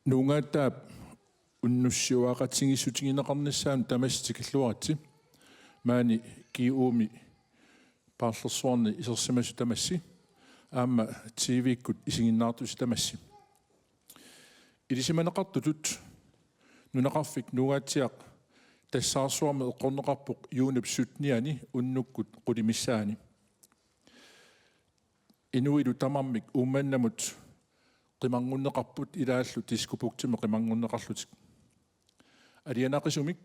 нуунгаатаап уннуссуаақатсигиссутигинеқарнассаан тамассикиллуаратси маани киууми паарлерсуарни исерсимасу тамасси аама тивиккут исигиннаартуси тамасси илисиманеқартутут нунақарфик нугаатсиақ тассаарсуарме эққорнеқарпоқ юунап сутниани уннуккут қулимиссаани инуилу тамармик уумманнамут qimangуннеқарпут илааллу тискупуктиме qimangуннеқарлутик алианақисумик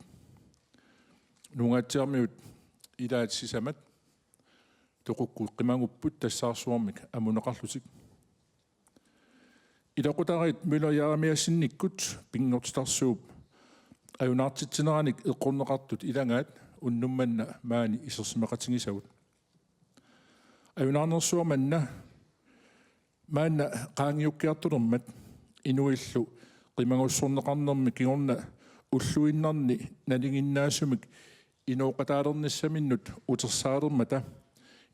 нунгаатсиармиут илаатсисамат тоқукку qimangupпут тассаарсуармик амунеқарлутик илақутарит милояамиассинниккут пингортитарсууп аюнаартитсинераник эққорнеқартут илангаат уннумманна маани исерсимеқатингисагут аюнаарнерсуаманна маанна qaangiukkiartulummat inuillu qimangussorneqarnermi kigorna ulluinnarni nalinginnaasumik inooqataalernissaminut utersaalermata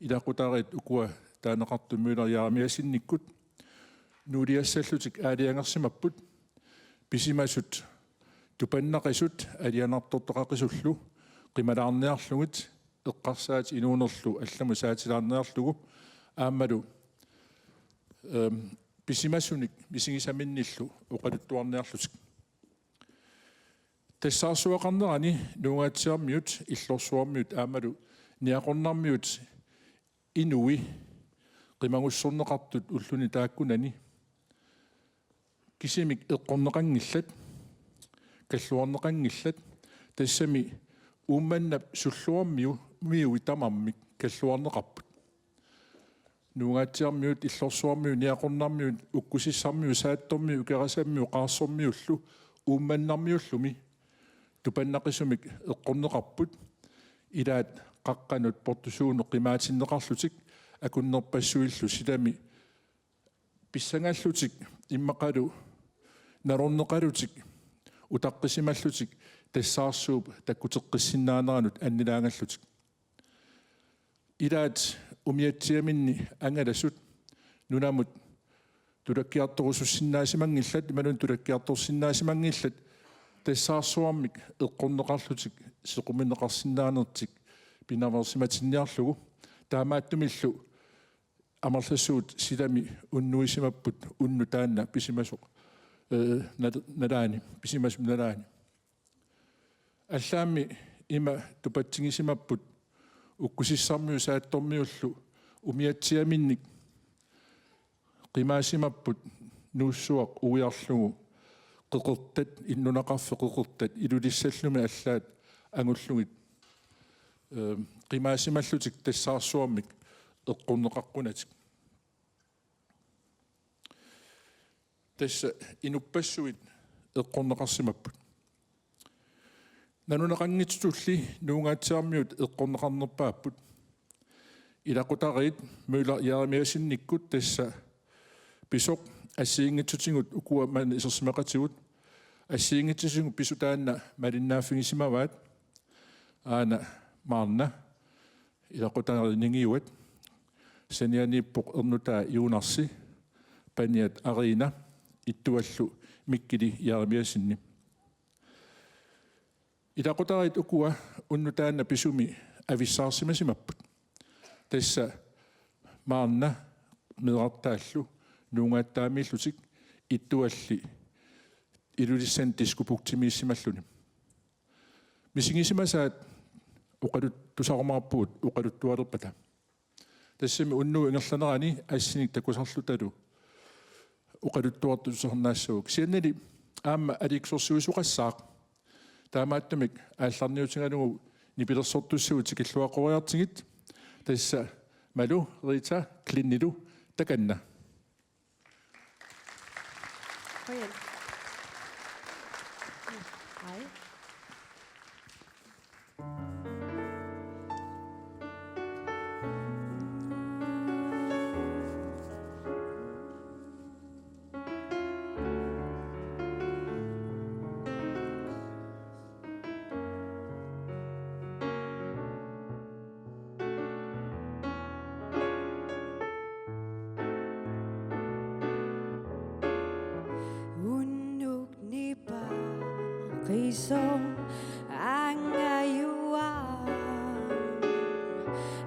ilaqutarit ukua taaneqartu myleriaamiasinnikkut nuuliassаллутик аалиангерсимаппут писимасут тупаннақисут алианартортоқақисуллу qimalaarniarlugit эққарсаат инуунерлу алламу саатилаарниарлугу ааммалу писимасуник мисигисаминниллу оқалуттуарниарлутик тассаарсуақарнерани нугаатсиармиут иллорсуармиут аамалу ниақорнармиут инуи qimangussorneqartut ulluni taakkunani кисимик эққорнеқангиллат каллуарнеқангиллат тассами уумманнап суллуармиу миуи тамармик каллуарнеқарпут нугаатсиармиут иллорсуармиу ниақорнармиут уккусиссармиу сааттормиу керасаммиу қаарсормиуллу уумманнармиуллуми тупаннақисумик эққорнеқарпут илаат қаққанут портусууну қимаатиннеқарлутик акуннерпассуиллу силами писсангааллутик иммақалу нарорнеқалутик утаққисималлутик тассаарсууп таккутеққиссиннаанеранут аннилаангаллутик илаат умиатсиаминни ангаласут нунамут тулаккиарторусуссиннаасимангиллат ималун тулаккиарторсиннаасимангиллат тассаарсуармик эққорнеқарлутик сеқуминеқарсиннаанертик пинаверсиматинниарлугу таамааттумиллу амерлассуут силами уннуисимаппут унну таанна писимасоқ налаани писимасум налаани аллаами има тупатсигисимаппут уккусиссармиу сааттормиуллу умиатсиаминник qimaasimapпут нууссуақ уиарлугу қеқертат иннунақарфе қеқертат илулиссаллуми аллаат ангуллугит qimaasimallутик тассаарсуармик эққорнеқаққунатик тасса инуппассуит эққорнеқарсимаппут нанунеқангитсулли нуунгаатсиармиут эққорнеқарнерпааппут илақутарит мюллер ярамиасинниккут тасса писоқ ассиингитсутингут укуа ман исерсимақатигут ассиингитсутингут писутаанна малиннааффигисимаваат аана маарна илақутаринигиуат санианиппоқ ернутаа юунарси паниат арина иттуаллу миккили ярамиасинни илақутарит укуа уннутаанна писуми ависсаарсимасимаппут тасса маарна медартааллу нуунгааттаамииллутик иттуалли илулиссан тискупуктимииссималлуни мисигисимасаат уқалут тусармаарпуут уқалуттуалерпата тассами уннуу ингерланерани ассиник такусарлуталу уқалуттуартусернаассуук сианнали аама аликсорсуисуқассаақ таамааттумик аалларниутингалугу нипилерсортуссуутик иллуақориартигит тасса малу рита клиннилу таканна Riso ang ayuan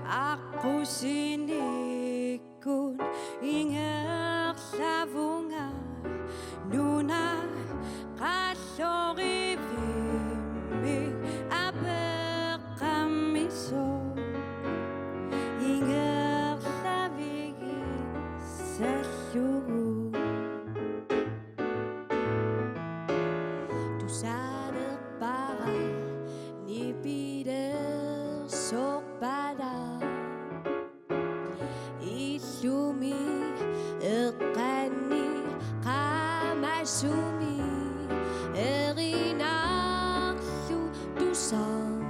Ako sinikun Ingak sa bunga Nuna kasoribimig Aber kamiso Ingak sa bigin sa syugo Sada para ni bider sokbada Isumi erkani kamasumi erinaksu tusang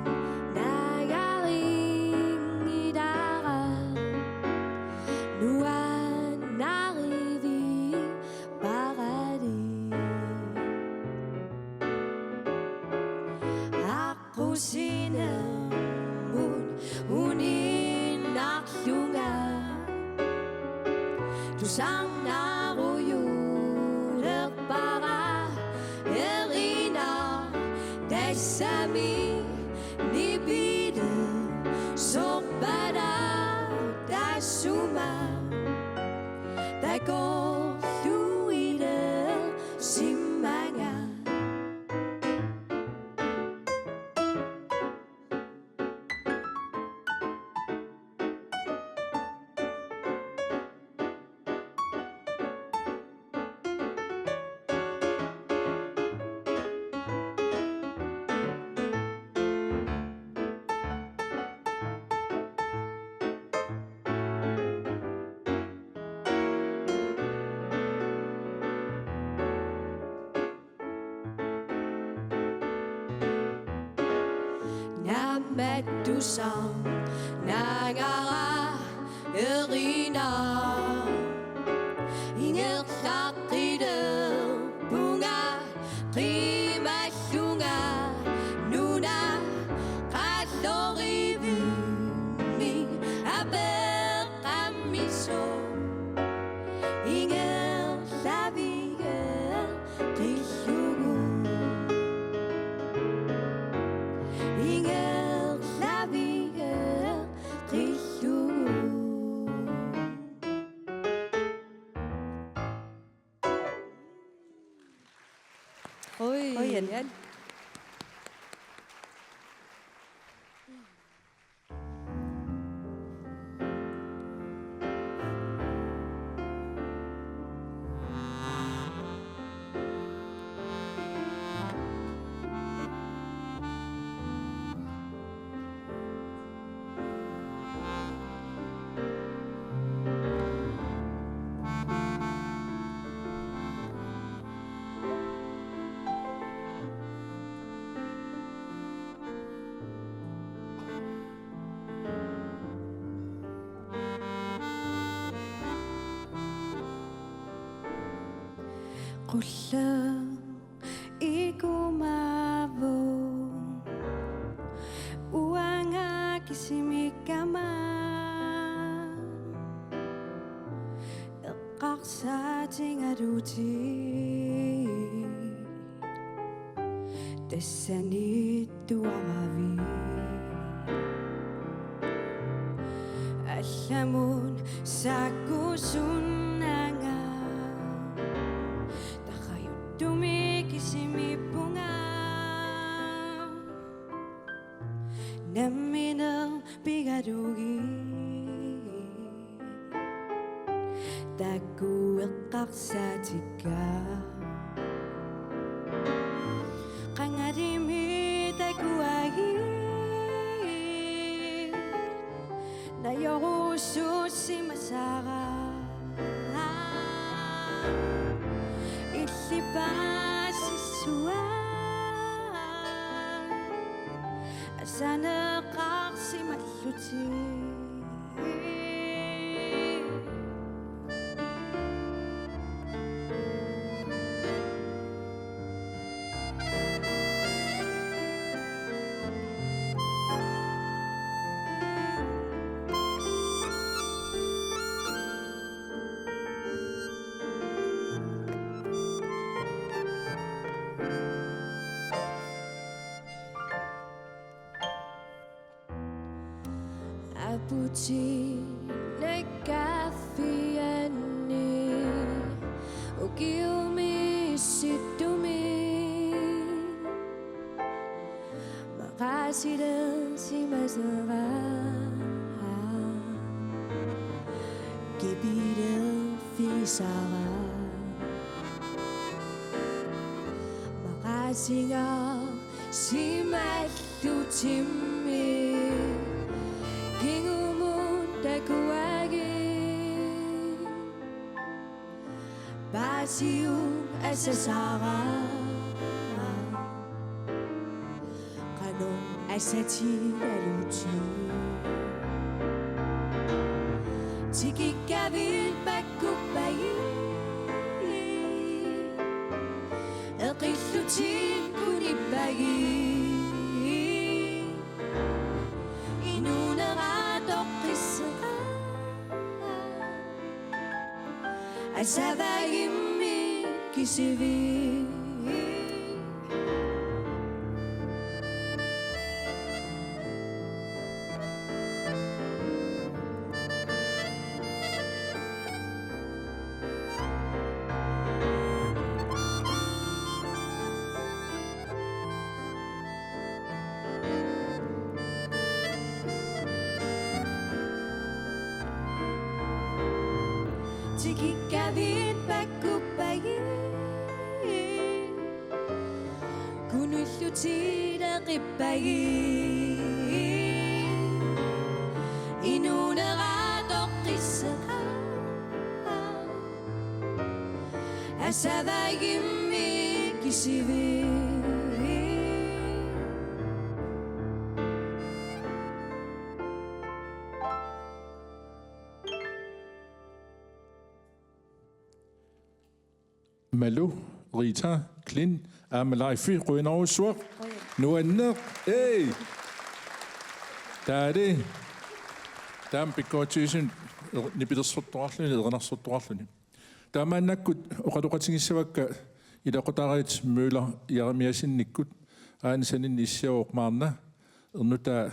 nagaring idara nuan narivi paradis Ako sinamun uninaksyungan Tusang naruyulag para erina Desami nibida sokbada dasuma Dako suida simanga Tusang nangara erina Ingat sakrider bunga Trimasyunga Nuna kasoribimi Aber kamiso Ingat sabiger Trisyugu Ingat Yan. Kulang ikumabo Uang akisimikama Ekak sa tingaruti Desanit tuamavi Alamun sa kusunanga Dumikisimi bunga Naminang bigadugi Taguakak sa tiga Kangadimi taguagi Nayoruso si Masara Isipan sisuan Sana kaksi matluti Cappuccino caffè o kiumi situmi makasih dan si masarah gebide fisara makasih nga si matutimi Basiu asasara Kanong asati aluti Tiki kavil bakubayi Elqillutin kunibayi Inuna radokisra Asavayimi kisivi Tiki kavit bakubayi Kunulluti daqibayi Inuna radokisra Asavayimi kisivi Malu, Rita, Klin, Amalaifi, Ruinausuak, Nuanak, hey! Daddy, Dam Pikotusin, Nibidasottorlin, Ranasottorlin. Damanakut, Okadokatingisavaka, Idakotaraits Müller, Jeremiasin Nikut, Ansanin Isio Marna, Nuta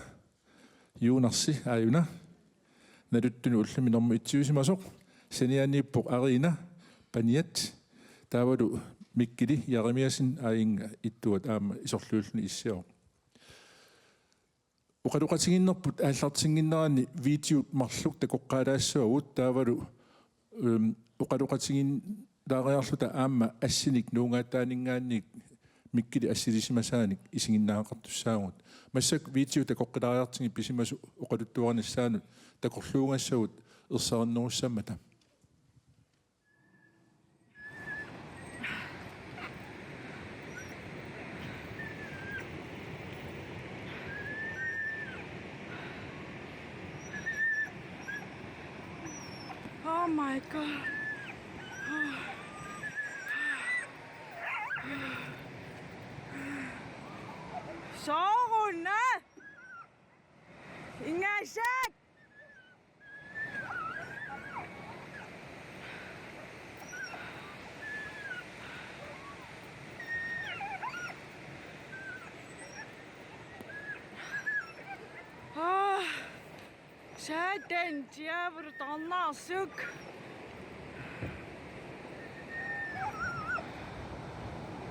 Junarsi, Ayuna, Nadutun Ulminom Itusimasok, Seniani Pok Arena, Paniet. Tawadu mikkili Jeremiasin aing ittuat isorluulni issio. Uqaluqatinginnerput aallartinginnerani video marluk takoqqaalaassuagut tawadu uqaluqatingin laariarluta aamma assinik nuungaataaningaannik mikkili assilisimasaanik isinginnaaqartussaagut massak video takoqqilariartingi pisimasu uqaluttuarnissaanut takorluungassagut ersarinnerussammata. Oh my God. Sorun na! Ingasak! Satan, diavolo, tannaasuk.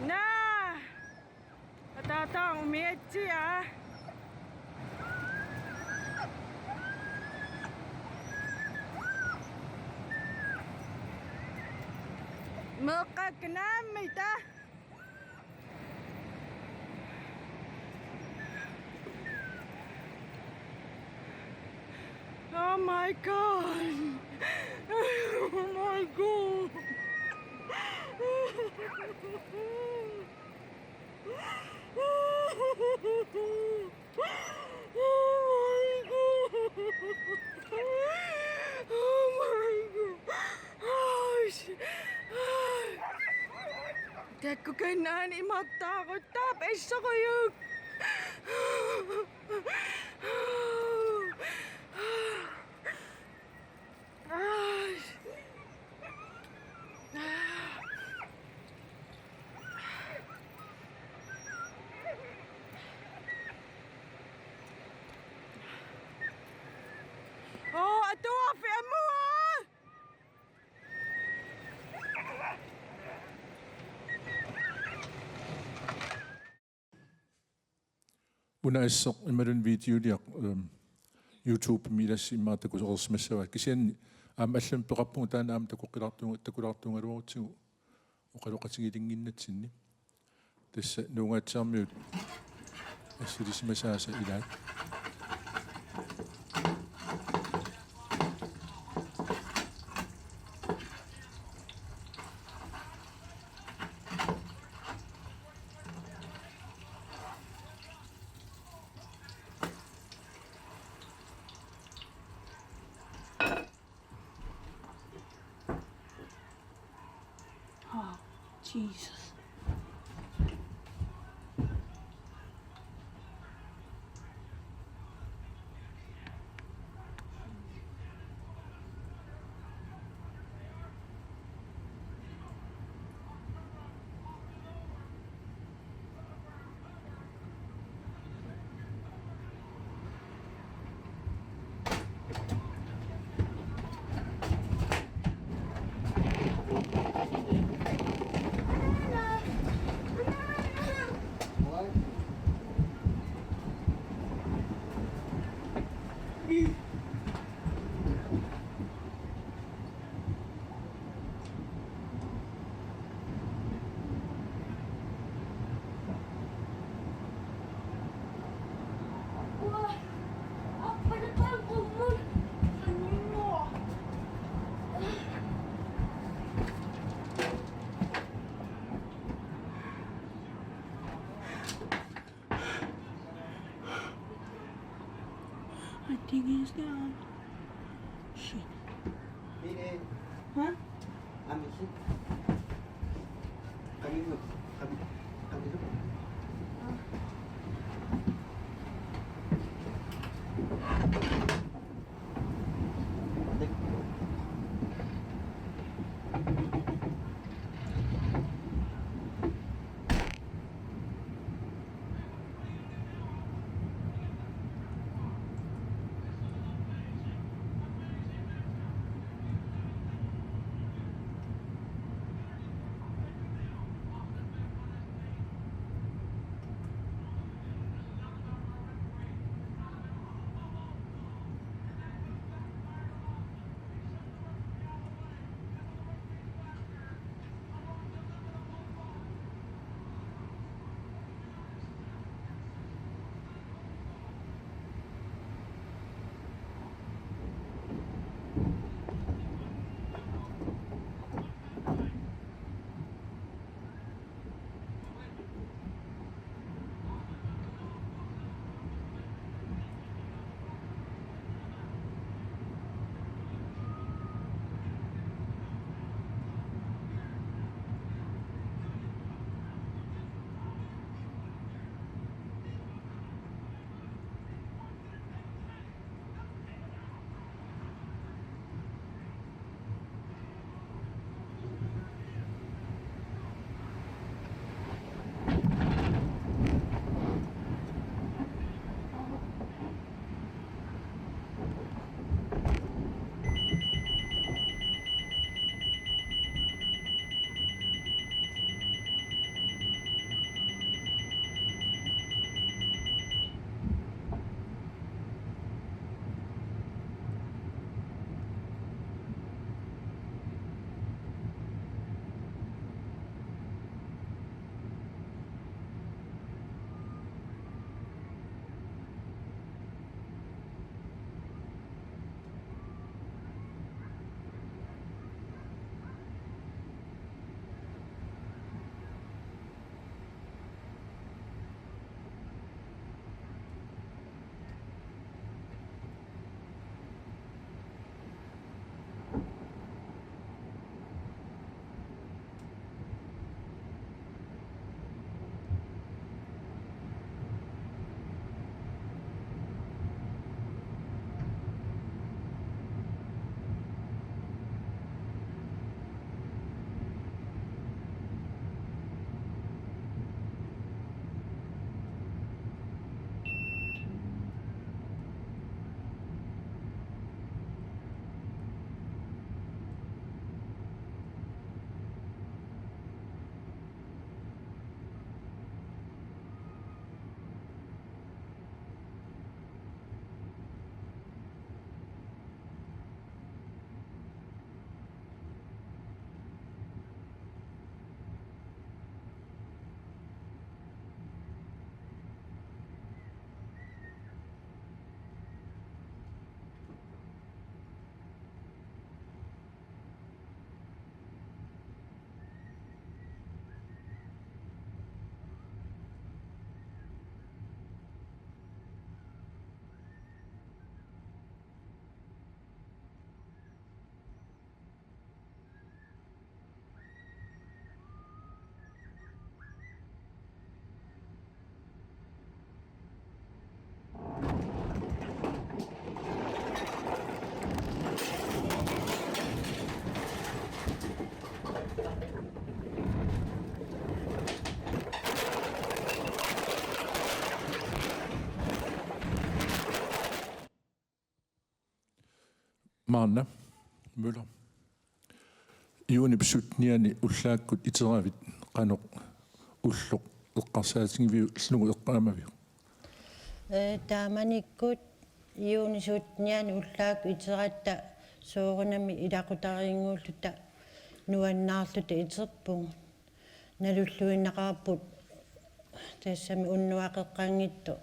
Nah, tatang umietsi ah. Makakenamita. Oh my God! Oh my God! Oh my God! Tekko kainan imatakot tapos sa kayog. Unaissaq imalun videoliaq YouTube milas immaatakusoqersmassava kisian allam peqarpungu taana takulartuungaluarutigu oqaloqatigilinginnatsinni tassa nuungaatiarmiut ассилисмасааса илаат Oh, Jesus. I think he's down. Shit. Mire, Huh? a mí sí. Camilo, Camilo. Maanna Møller. Iuni besutniani ullaakkut iteravit qanoq ulluq eqqarsaatigivi llungu eqqaamavi. Taamanikkut iunisutniani ullaakku iteratta soorunami ilaqutariinguulluta nuannaarluta iterpungu nalulluinnaqarput тассами уннуақеққангитто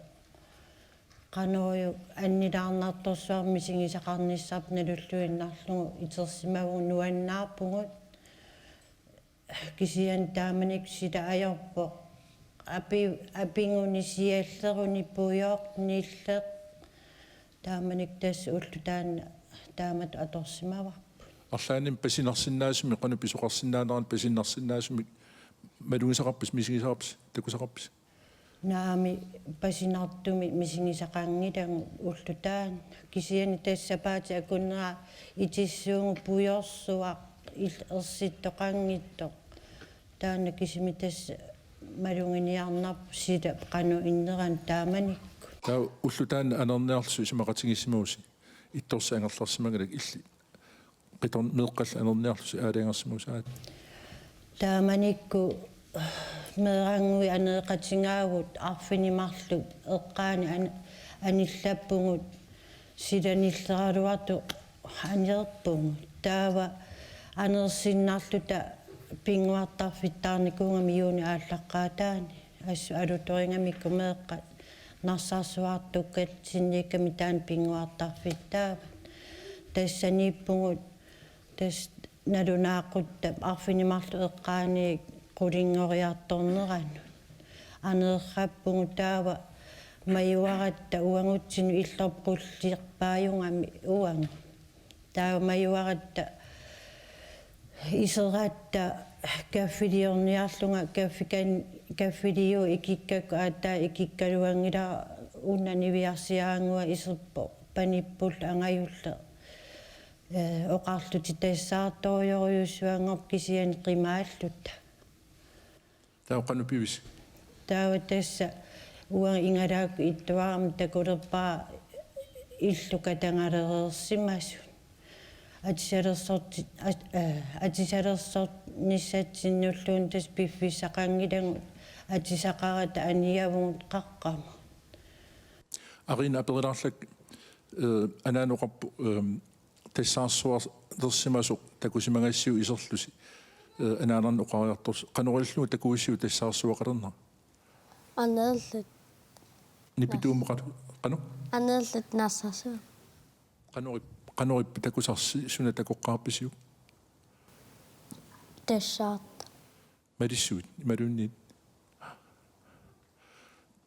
qanoriu аннилаарнаарторсуарми сигисақарниссаарп налуллуиннаарлугу итерсимагу нуаннаарпугут кисиан тааманик сита аёрпо апингуни сиаллеруни пуйоқ ниллеқ тааманик тасс уллутаанна таамат аторсимаварпу Арлааним пасинарсиннаасуми qanu писоқарсиннаанеран пасиннарсиннаасуми малугисақарпис мисигисақарпис такусақарпис наами пасинартуми мисигисақаангилангу уллутаан кисиани тассапаати акуннера итиссуугу пуйорсуа ерситтоқангитто таана кисими тасса малугиниарнарп сита qanu иннеран тааманикку таа уллутаан анерниарлсу исмақатигиссимууси итторсаангерларсимагалак илли qitern meeqqall anerniarlus aaliangersimusaat тааманикку мерангуи анеэқатингаагут арфинимарлу эққаани аниллаппугут силаниллералуарту анерппугу таава анерсиннаарлута пингуартарфиттаарникуунгами юуни ааллаққаатаани ассу алуторингамикку меэққат нарсаарсуартуккат синникками таан пингуартарфиттаава тассаниппугут тас налунааққутта арфинимарлу эққаани qulingoriartorneranu aneerrappugu taava mayuaratта уангутсину иллерпуллиерпааюнгами уанга таава mayuaratта исератта каффилиорниарлунга каффилиу икиккаку аатаа икиккалуангила уннанивиарсиаангуа исерпо паниппул ангаюлле оқарлути тассаарториориуссуангоп кисиани қимааллута таа qanu pivis таава тасса уан ингалаакку иттуарами такулерпаа иллукатангалереерсимасу атисалерсорт ниссатсиннуллуун тас пиффисақангилангу атисақарата аниавугут қаққама arina aperilарлак анаануқарпу тассаарсуарлерсимасу такусимагассиу исерлуси анаанерни оқариарторс qanориллугу такуиссиу тассаарсуақалерна анерлут нипитуумеқат qanu анерлут нассарсу qanoriп такусарси суна такоққарписиу тэшат мариссуит ималуунни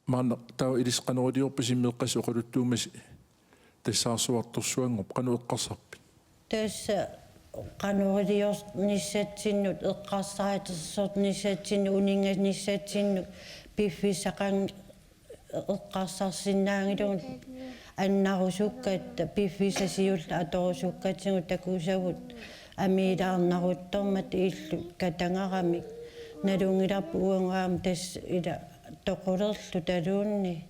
маана таа илис qanорилиорпасиммеққас оқалуттуумаси тассаарсуарторсуангоп qanu эққарсарпи тасса qanoriors ниссатсиннут эққарсаатерсорт ниссатсинну унинга ниссатсинну пиффисақан эққарсарсинаангилугу аннарусуккатта пиффисасиулла аторусуккатсигу такусавут амилаарнарутормат ииллу катангарамик налунгиларпу уангаам тас ила тоқулерлу талуунни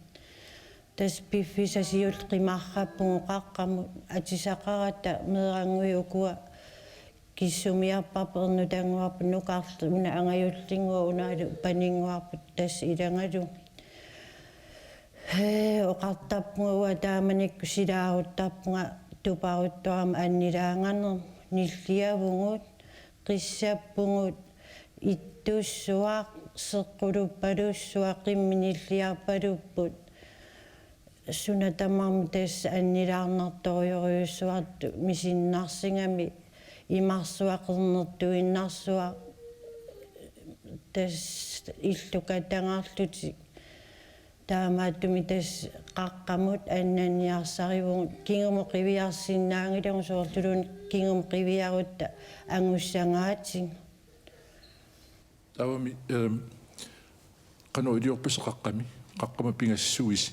тас пиффисасиул қимаарраппугу қаққамут атисақарата мерангуи укуа киссумиарпарперну тангуарпу нукаарлу уна ангаюллингуа унаалу панингуарпут тас иlanгалу оқартарпугуа тааманикку силааруттарпуга тупаруттуарма аннилаанганер ниллиавугут қиссаппугут иттуссуақ сеққулуппалуссуа қимминиллиарпалуппут сунатамарми тас аннилаарнарториориуссуарту мисиннарсингами имарсуақернертуиннарсуа тас иллукатангаарлути таамааттуми тас қаққамут аннаниарсаривугут кингумо қивиарсиннаангилагу соорлулун кингум қивиарутта ангуссангаатсин таавами qanoriorpasеқаққами қаққама пингассуиси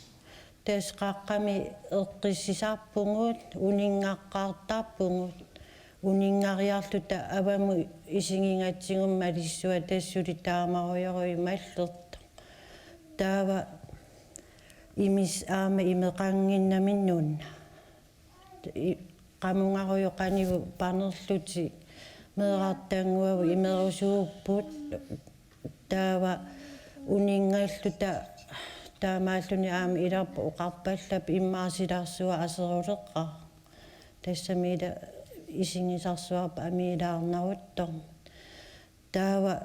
тас қаққами эққиссисарпугут унингаққартарпугут унингариарлута аваму исигингатсигумма алиссуа тассули таамаруйоруи маллерта таава имис аама имеқангиннаминнуунна qamungaruyoqanigu panerluti meeraartaanguagu imerusuuput taava uningalluta taamaalluni aami ilarpu uqarpallap immaasilarsua aseruleqqa tassamiila isingisarsuarpa amiilaarnaruttor taava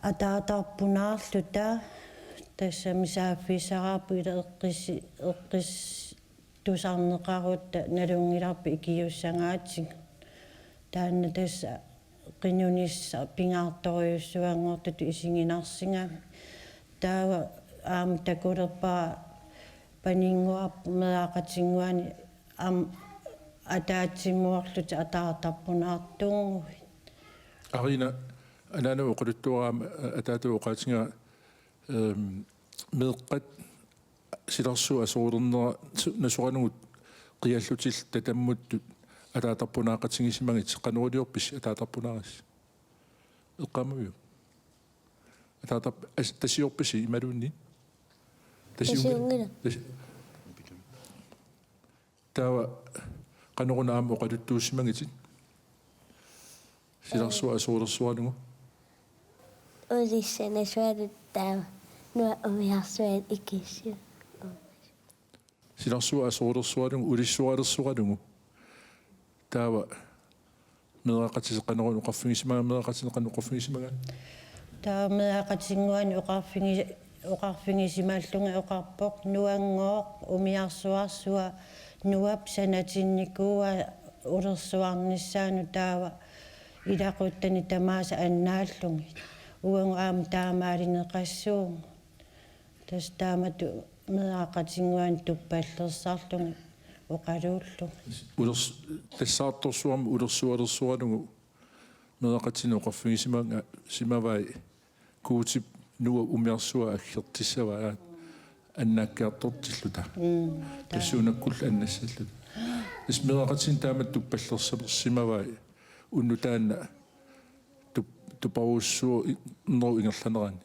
ataatarpunaarluta tassami saaffisaraarpu ila eqqis tusarneqarutta nalungilarpi ikiussangaatig taanna tassa qinunissa pingaartoriussuanngortutu isinginarsingaami taava aam takulerpaa paninguarpu meaqatinguani ataatsimuarluta ataatarpunaartuunguit Arina, anana uquluttuaraama ataatuuqaatinga meeqqat silarsu asuulernera nasuqanugut qiallutil tatammuttu ataatarpunaaqatingisimangit qanuuliorpis ataatarpunaaris eqqamuyu tasiorpisi imalunni Tasiungila. tawa qanuquna aama uqaluttuussimangit silarsu asuulersuanugu Udissana suaduttaa nua umiarsuat ikissu. silarsu asuulersuanugu ulissualersuanugu tawa meeqatis qanuqun uqarfingisimanga meeqatis qanuqarfingisimanga taameaqatinguani oqarfingisimaallunga oqarpoq nuangooq umiarsuarsua nuap sanatinnikua ulersuarnissaanu taava ilaquttani tamaasa annaallungi uangu aam taamaalinneqassuungu tas taamatu meaqatinguani tuppallersarlungi oqaluullu tassaartorsuarma ulersualersuanugu meeqatinu uqarfingisimanga simavai kuutip nuwa umiarsua aggertissavaa annaakkiartortilluta tassuunakkull annassallut ismeeqatin taamat tuppallersapersimavai unnu taanna tuparuussuu nneru ingerlanerani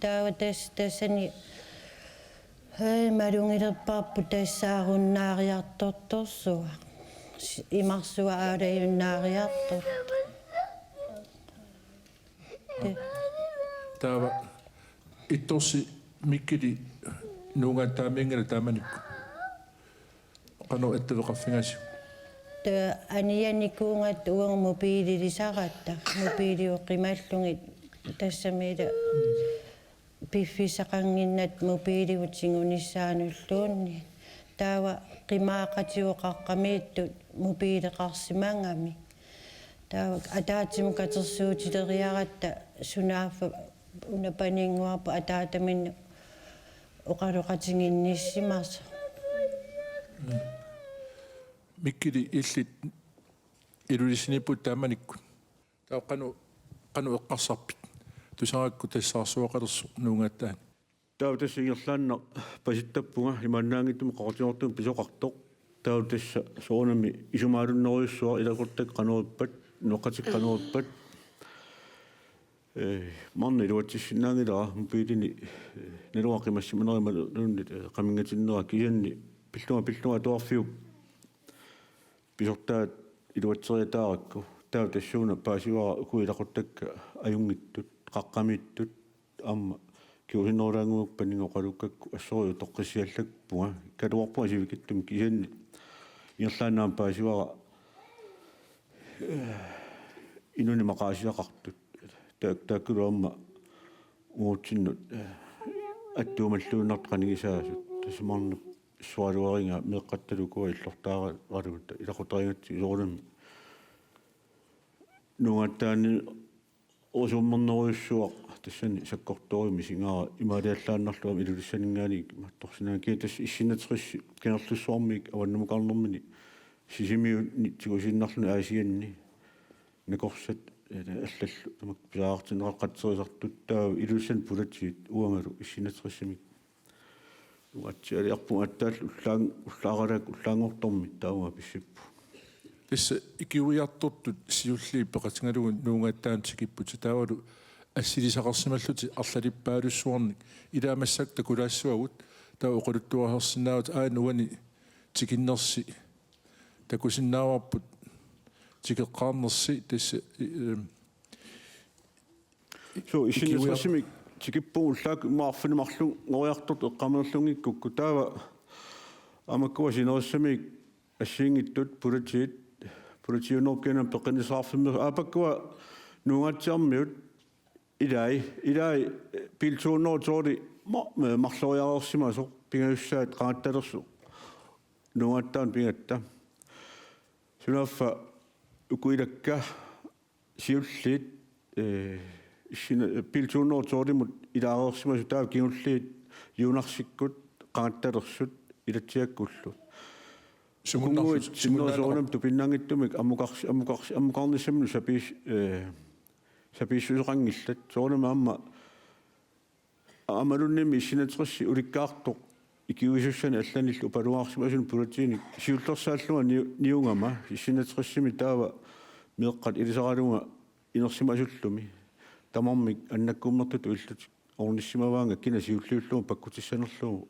taava tassani malungilerpaarpu tassaarunnaaриartortorsua imarsua aalajunnaariartor taava ittorsi mikkili nuungaan taamiangala taamanikku qanu attaveqarfingasi ta anianikuungat uang mobiililisaratta mobiiliuqqimallungit tassamiila piffisaqanginnat mobiiliutingunissaanullуунни taava qimaaqatiuqaqqamiittut mobiiliqarsimangami taava ataatimkatersuutileriaratta sunaaffa unapaninguarpa ataataminnu oqaluqatinginnissimarsa mikkili illit ilulisiniput taamanikku taa qanu eqqarsarpit tusaraakku tassaarsuaqalersu nuungattaani taava tassa ingerlaanna pasittappunga imannaangittum qaqortiortum pisoqartoq taava tassa soonami isumaalunneruissua ilakortak qanuuppat noqqatik qanuuppat manna iluatissinnaangilaa mupiilini naluaqimassimanerima lunnit qamingatinneraa kisanni pillunga tuarfiup pisortaat iluatseriataarakku taava tassuuna paasiuara ukuilaqortakka ajungittut qaqqamittut amma kiusinnerulaanguuppaningoqalukkakku assoriu toqqisiallakpunga kaluarpua sivikittum kisanni ingerlaannaam paasiuara inuni maqaasiaqartut taakkuluamma uutinnut attuumalluunnart qanigisaasut tasmarna sualuaringa meeqqattalukua illortaaraluutta ilaquteriнгатси soornami nuungattaani osummerneruissuaq тассани саккорторими сингаа имаалиаллааннарлуам илулиссанингаани матторсинаа киатас иссинатерисси кинерлуссуармик аваннумукаарнэрмини сисимиу тигусиннарлуни аасианни накорсат аллаллу тамак писаартинеқатсерисартуттаа илулиссан пулатсиит уангалу иссинатериссимик уатсиалиарпу аттаал уллааралаак уллаангорторми тааума писсиппу тасса икиуиартортут сиуллии пеқатингалугун нуунгааттаан тикиппут таавалу ассилисақарсималлути арлалиппаалуссуарник илаамассак такулаассуагут таа оқулуттуарерсинаавут нуани тикиннерси такусиннааварпут тикеққарнерси тасса so исиннасрсимик тикиппугуллаак маарфинемарлу ngoриартут эққамерлунгиккукку таава амаккуа синериссамик ассиингиттут политиуноркенам пеқинисаарфиммер аапаккуа нунгатсиармиут илай пилтууннортори марлориарерсимасо пингаюссаат qaattalерсу нунгаттаан пингатта сунаффа укуилакка сиуллит issina piltuunnortorimut ilaareersimasu taa kiulliit юунарсиккут qaattalеrsut илатсиаккуллут сумуннарсуунам тупиннангиттумик аммукарнисsamну саписсусеқангиллат соонама амалунними issinaтерсси уликкаартоқ икиуисуссани алланиллу палуаарсимасун пулатиник сиуллерсааллуга ниунгама issinaтерссими таава меэққат илисаралунга инерсимасуллуми тамармик аннаккууммертут уиллутик орниссимаваанга кина сиуллиуллугу паккутиссанерлугу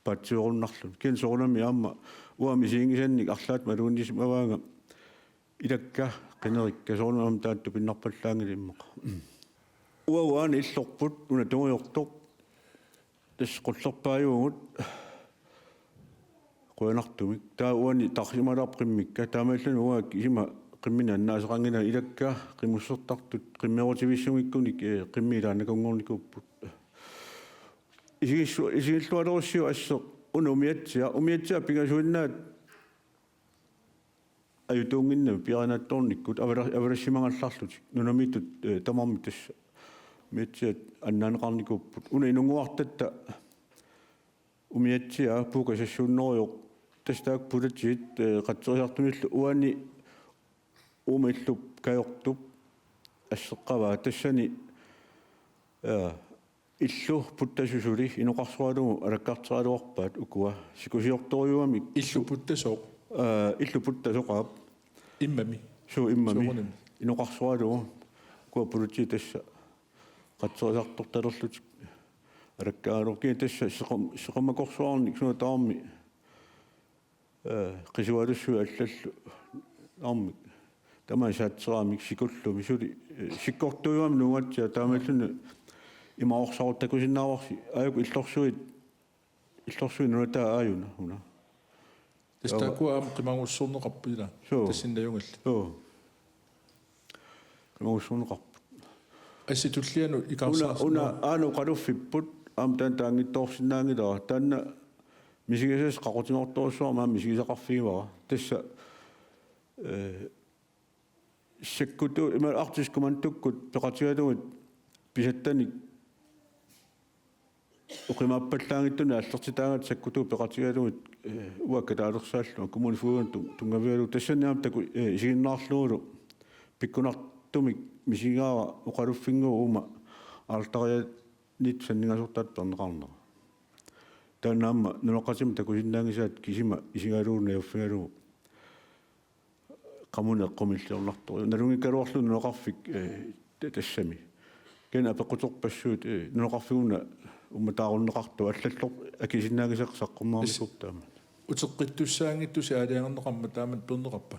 паатсиоруннарлу кин соорнами аама уами сиингисанник арлаат малууннисимаваанга илакка qinерикка соорнам таатту пиннарпаллаангилиммеqa уауаани иллорпут уна тунгиортоқ тас qullerpaayuugut quanartumik taa uani tarsimalaapqimmikka taamaallanu uа кисима qimmina annaasaqangina ilakka qimussertartut qimmerutivissuнгиккуник qimmilaanakungornikuupput isigissualerissiu ассе умиатсиа пигасуиннаат аютунгинна пианаатторниккут авалассимангалларлутик нунамитут тамарми тасса миатсиат аннаанеқарникууппут уна инунгуартатта умиатсиа пукасассууннериоқ тастаак пулатсиит қатсериартуниллу уани умиллуп кайортуп ассеққава тассани иллу путтасусули иноқарсуалугу алаккартералуарпаат укуа сикусиорторюами иллу путтасоқ иллу путтасоқаап иммами иммами иноқарсуалугу куа пулути тасса қатсериарторталерлутик алаккаалорки тасса сеқамакорсуарник суна таарми қисуалуссу аллаллу арми тама саатсераамик сикуллуми сули сиккортуйуам нунгатсиа таамаллуна имаорсаортакусиннааварси аюк иллорсуит нунатаа ааюна уна тастакуа қимангуссуурнеқарпуила тассиннаюнгалла қимангуссуурнеқарпут асситуллиану икаарсаа уна аану қалуффиппут аам таангиттоорсинаангилара таанна мисигисас қақутингорторуссуарма мисигисақарфигивара тасса секкуту има артискумантуккут пеқатигалугут писаттаник оқимааппаллаангиттуна аллертитаангат саккуту пеқатигалугут уаккатаалерсааллу коммунифуун тунгавиалу тассаниам таку исигиннаарлугулу пиккунартумик мисигаара оқалуффингуу ума аалтариа нит саннингасортаат пернеқарнера танаама нуноқатим такусиннаангисаат кисима исигалууна яуффигалуу qamuna qumillorlartor nalungikkaluarlu nunoqarfik tassami kena pequtorpassuut nunoqarfiguna ummataarunnеqartu allallor akisinnaangiseq saqqummaarnikuk taama утеққиттуссаангиттуси аалиангернеқарма таамат пернеқарпа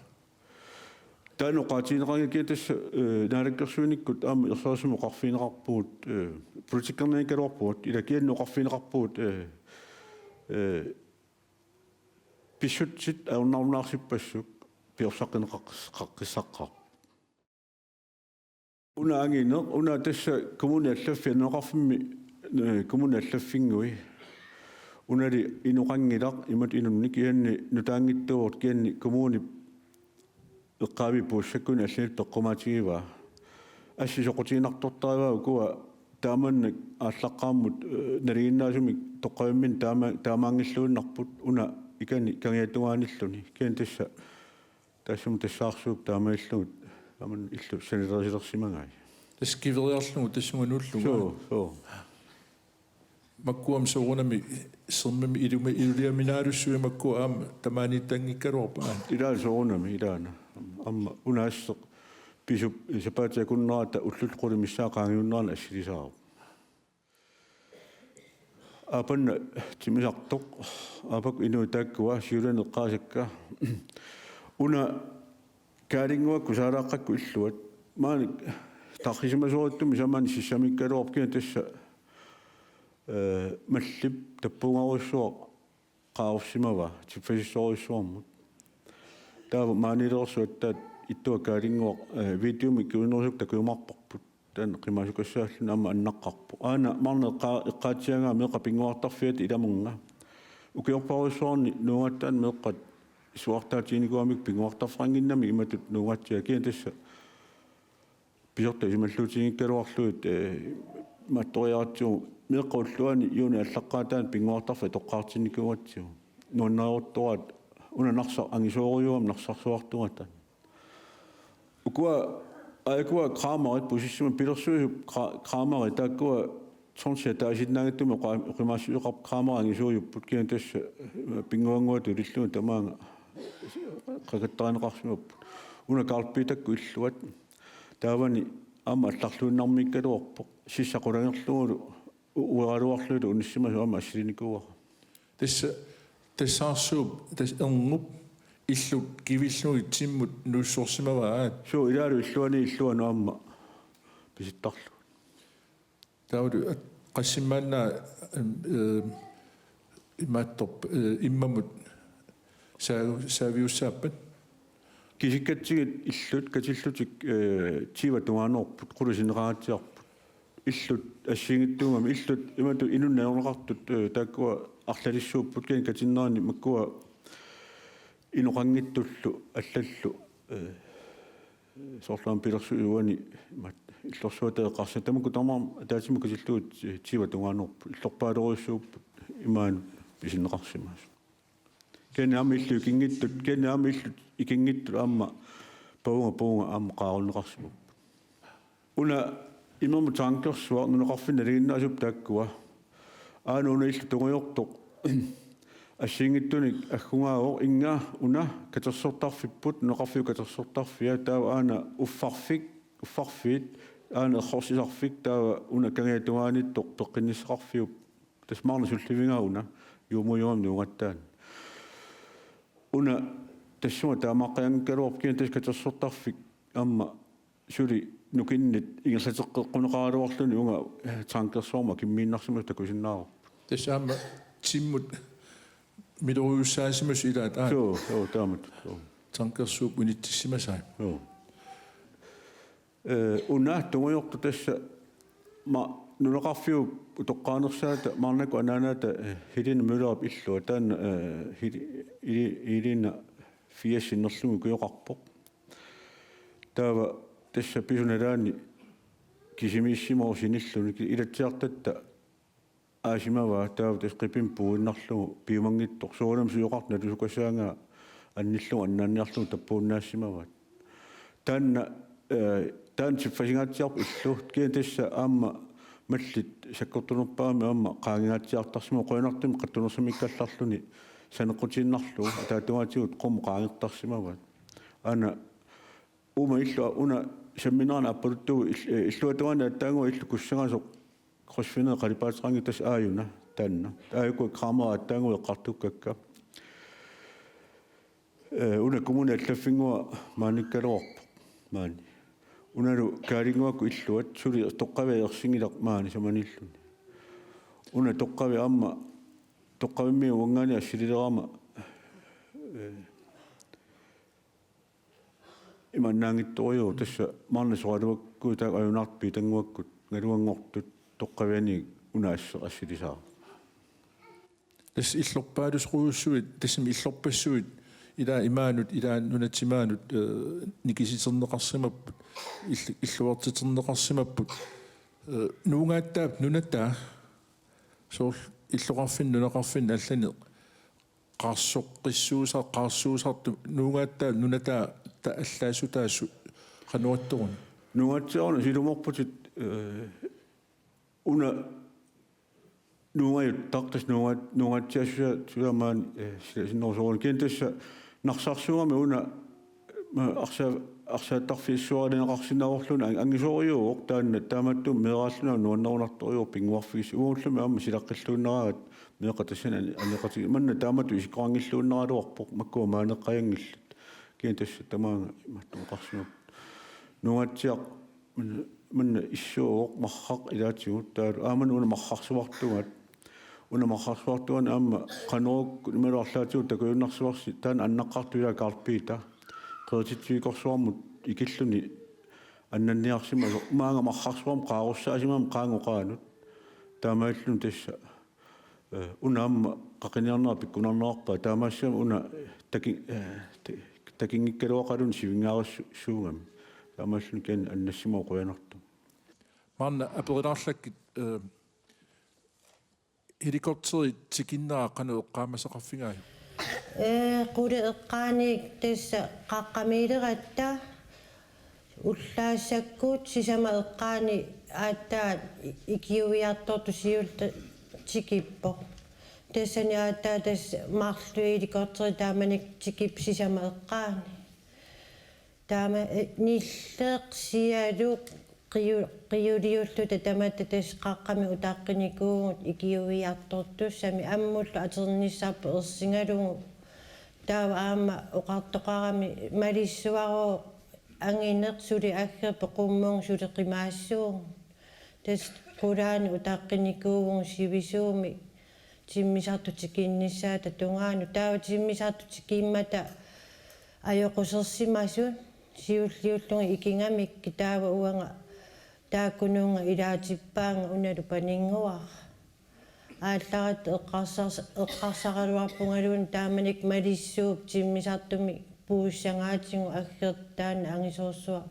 таануqaatiineqargiki tassa naalakkersuinikкут аама ерсаасуму qarfiineqarpuut политиккерникалуарпуут илакианнуqarfiineqarpuut писсутсит ауннаарнаарсиппассук пиорсаққинеқаққиссаққар уна тасса коммуни аллаффи неқарфимми коммуни аллаффингуи унали инуқангилақ имат инунник ианни нутаангиттуут кианни коммуни эққави пуссаккуни аллаит тоққумаатигива асси соқутиинартортариваа укуа тааманнак ааллаққааммут налигиннаасумик тоққавиммин таамаангиллуиннарпут уна икани кангиатугааниллуни киан тасса тассум тассаарсууп таамаиллугут аман иллу санилерсилерсимагай таскивериарлугу тассумануллугу маккуам соорунами сермами илулиаминааруссуи маккуа аама тамааниттангиккалуарпа илаа соорунами илаана амма унаассеқ писуп сапаатиакуннерата уллулқули миссаақаангиуннерна ассилисаару апанна тимисартоқ апак инуитааккуа сиуланеққаасакка una kaaringua kusaaraqqakku illuat maani tarrisimasuurittum samani sissamikkaluorpkina tassa mallip tappungaruissuaq qaarsimava tifasissoruissuarmut taava maanilersuat taat ittua kaaringuaq videomi kiunerusuk takuumarparput tan qimasukassaallun amma annaqqarpu aana marne eqqaatianga meqapinguartarfiat ilamunga ukiorparuissuarni nuungattaan meqqat isuartaatiinikuamik pinguartarfranginnami imatut nuungatsia kian tassa pisorta isimalluutiingikkaluarluut mattoriaatsu meqqaulluani yuuni allaqqaataan pinguartarfa toqqaartinnikuatsiu nuannaaruuttorat una narsa angisooriuam narsarsuartungatan ukua aikua kraamarit posissima pilersuusu kraamari taakkua sonsia taasitnaangittumi qimaassuuqarp kraamari angisuuriupput kian tassa pinguanguatu illuun tamaanga qakattaaniqarsimapput una kaalpiitakku illuat taavani amma allarluunnarmikkaluorpoq sissaqulagerluulu ueraluarluulu unissimasu amma assilinikuua тассаарсууп тас эрнуп иллут кивиллуги тиммут нуссорсимаваат суу илаалу иллуани иллуану амма писиттарлу таавду qassimaanna имаатторп иммамут саавиуссааппат кисиккатсигит иллут катиллутик тива туаанорпут qulusineraatiarput иллут ассигиттунгами иллут имату инуннаернеқартут тааккуа арлалиссууппут кин катиннерани маккуа инуқангиттуллу аллаллу соорлаан пилерсуивани мат иллорсуатеэқарса тамаку тамаар таатиму катиллуут тива туаанорпу иллорпаалеруйссууппут имаан писиннеқарсимаас кеннаами иллу кингиттут кеннаами иллу икингитту аама паунга аама қаарунеқарсимуп уна имаму таанкерсуа нунеқарфиналигиннаасуп тааккуа aanuna illu tunguyortoq ассингиттуник аггунгаавоо инга уна катерсортарфиппут неқарфиу катерсортарфиа таава аана уффарфиит аана хорсисарфик таава уна кангиатугаанитторп пеққинниссақарфиуп тасмаарна сулливингауна юумуйуам нугаттаан уна тассума таамаққиангкалуорп кин тас катерсортарфик амма сули нукиннит ингерлатеққунеқаралуарлуни унга таанкерсуарма киммииннарсимас такусиннаару тассаама тиммут милоруйуссаасимас илаат соо таамат таанкерсууп униттиссимасаа уна тунгуйорту тасса ма нунеқарфиу утоққаанерсаата марнаку анаанаата хилин мулерап иллуа таан илина фиасиннерлугу куйоқарпоқ таава тасса писуналаани кисимииссиморсиниллуни илатсиартатта аасимава таава тасқипин пуиннарлугу пиумангиттор суунам сиоқартна тусукасаанга анниллугу аннаанниарлугу таппууннаассимават таан сиффасингаатсиарп иллу киан тасса аама маллит саккортунерпаами аама qaangigaatiartarsimo qoinartumi qattунерсимиккалларлуни санеққутииннарлугу таатугаатигут қом qaangертарсимават ана ума иллуа уна семинарна аппуруттугу иллуатугана аттаангу иллу куссагаасоқ кросфине қалипаатеқанги тас ааюна таанна аайку крамаа аттаангу эққартуккакка уна коммуна аллаффингуа maanikkaluorpo maani уналу каалингуакку иллуат сули тоққавиерсингилақ маани саманиллуни уна тоққави аама тоққавимми уангаани ассилилерама иманнаангитториу тасса марна суалуакку таак аюнарпи тангуаккут галуангортут тоққавиани унаассеқ ассилисаа тас иллорпаалусруйуссуит тассами иллорпассуит ила имаанут ила нунатсимаанут никиситернеқарсимаппут иллуартитернеқарсимаппут нуунгааттаап нунатаа соор иллоқарфин нунеқарфин аллани qarsuusartu nuungaattaa nunataa ta allaasutaasu qanuattorun nuungatsaarna silumorputit una nuungajut tartas nuungatsiassuja sulamaan sinnersoorun kiintassa narsarsuungami una arsaattarfiissuaralineqarsinnaorluna angisoriuuq taanna taamattu meeraalluna nuannerunartoriu pinguarfigis uullumi amma silaqqilluunneraagat meeqatassana anneqati manna taamattu isikoangilluunneraluarpoq makkua maaneqqayanngillut kiin tässä tamaanga imattuqarsunup nuatsiaq manna issuuq marraq ilaatigut taalu aaman una marrarsuartugat una marrarsuartuan aamma qanuuk nimaluarlaatigut takuyunnarsuarsi taan annaqqartuila kaarpiita qeetitsuikorsuarmut ikilluni annanniarsima maanga marrarsuarm qaarussaasimaam qaangoqaanut taamaallun tassa una amma qaqiniarnera pikkunarnerarpa taamaassam una takingikkaluaqalun sivingaarussuungam taamaallun kian annassimo quyanartu Manna aperinarlakki helikopteri tikinnaa qanu eqqaamasaqarfingaaju. Qule eqqaaniik tassa qaqqamiileratta ullaassakkuut sisama eqqaani aattaa ikiuiartortu siulta tikippo. Tassani aattaa tass marlu helikopteri taamanik tikip sisama eqqaani. Taama nilleeq sialuuq qiyuliulluta tamatta tass qaqqami utaqqinikuugut ikiuiartortussami ammullu aternissarpu ersingalugu taava aama oqartoqarami malissuaroo angineq suli aggerpe qummuung suleqimaassuu tass qulaani utaqqinikuugu sivisuumi timmisartu tikinnissaata tungaanu taava timmisartu tikiimmata ajoqusерсимасун сиуллиуллуги икингамикки таава уанга тааккунуунга илаатиппаанга уналу панингуар аалларат эққарсаралуарпунгалуун тааманик малиссууп тиммисартуми пууссангаатингу аггертаана ангисоорсуа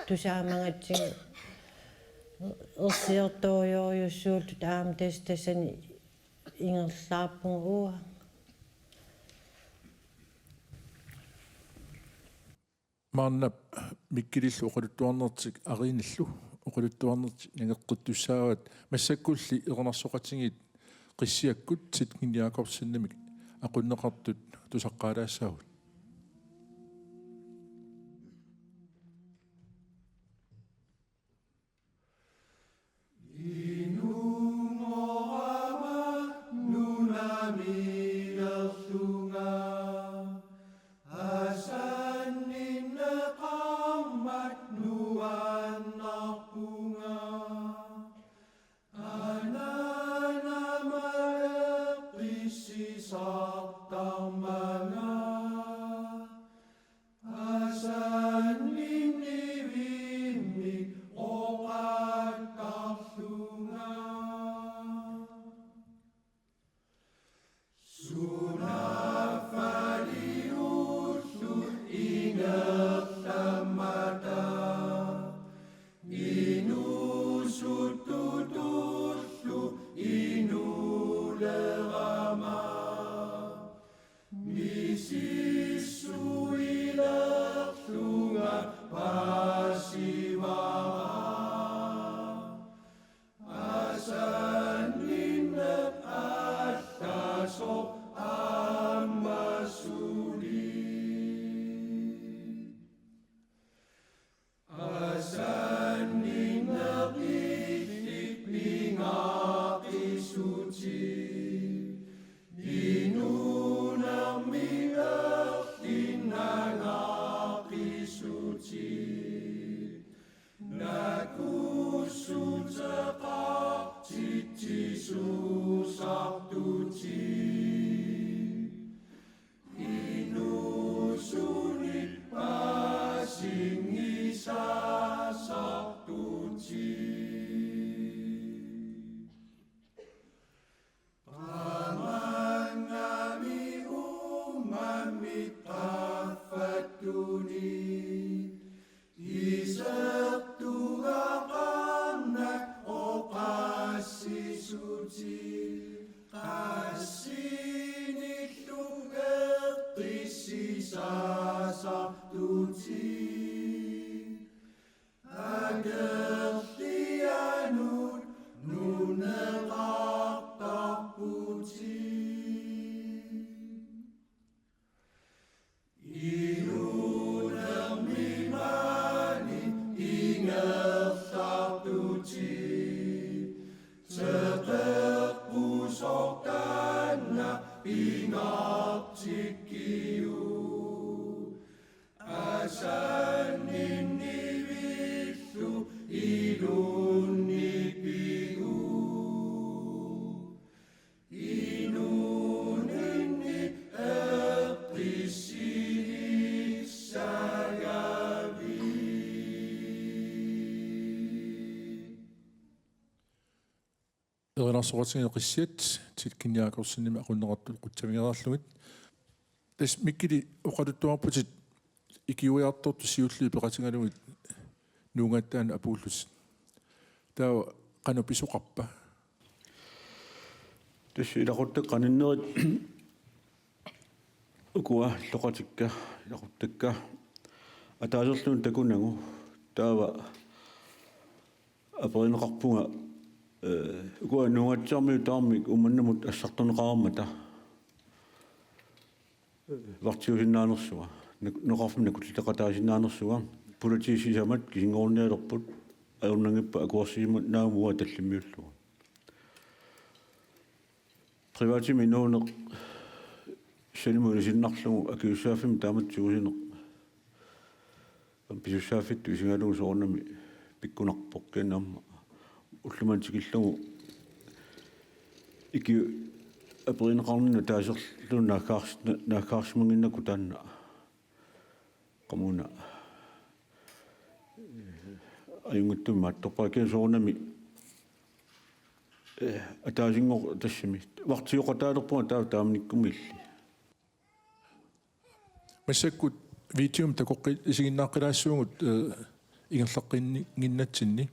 тусаамангатсигу ерсиерторюориуссуулту таама тассани ингерлаарпунгу уа Manna mikkilillu oqaluttuarnertik ariinillu oqaluttuarnertik nangeqquttussaawat massakkulli ernersoqatingit qissiakkut sitkinniakorsinnamik aqunneqartut tusaqqaalaassaavut эринарсоратиги қиссиат титкинниакорсиннима aqunneqartul qutsamigerarlugit тас миккили оқалуттуарпутит икиуиарторту сиулли пеқатингалугит нуунгааттаана апууллус таа қану писоқарпа тас илақутте қаниннерит укуа лоқатикка илақуттакка атаасерлуун такунагу таава аперинеқарпунга укуа нунгатсарми таармик уманнамут ассартунеқармата вартиусиннаанерсуа неқарфмина куллитеқатаасиннаанерсуа политисисамат кисингорниалерпут аернангиппа акуарсимут наамуа таллимиуллуга приватими нуунеқ сенимулисиннарлугу акиуссааффим тааматсуусинеқ писуссааффитту исингалугу соорнами пиккунарпоқ кеннаама уллумантикиллугу ики аперинеқарнина таасерлун наакаарсимангиннаку таанна qamuna ayunguttuma attorpaakin soornami ataasinngor tassimi vartioqataalerpua taamnikkumilli массаккут видеом такоққи исигиннааққилаассуугут ингерлаққиннатсинни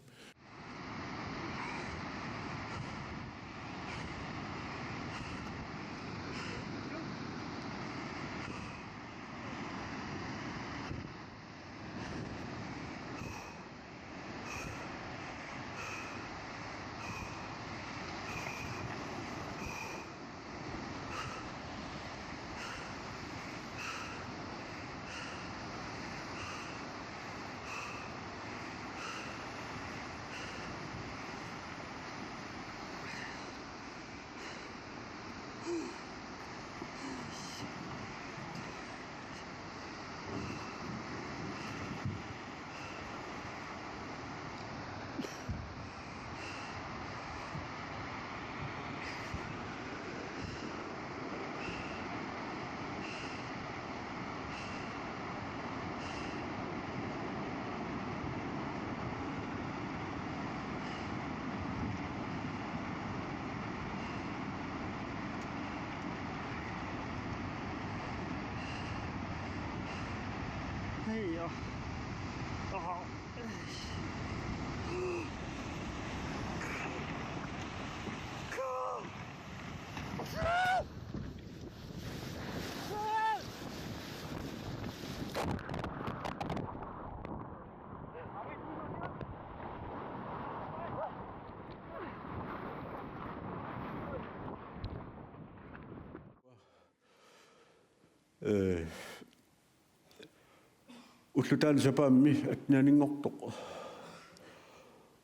уллутаан сапаамми атнаанингортоқ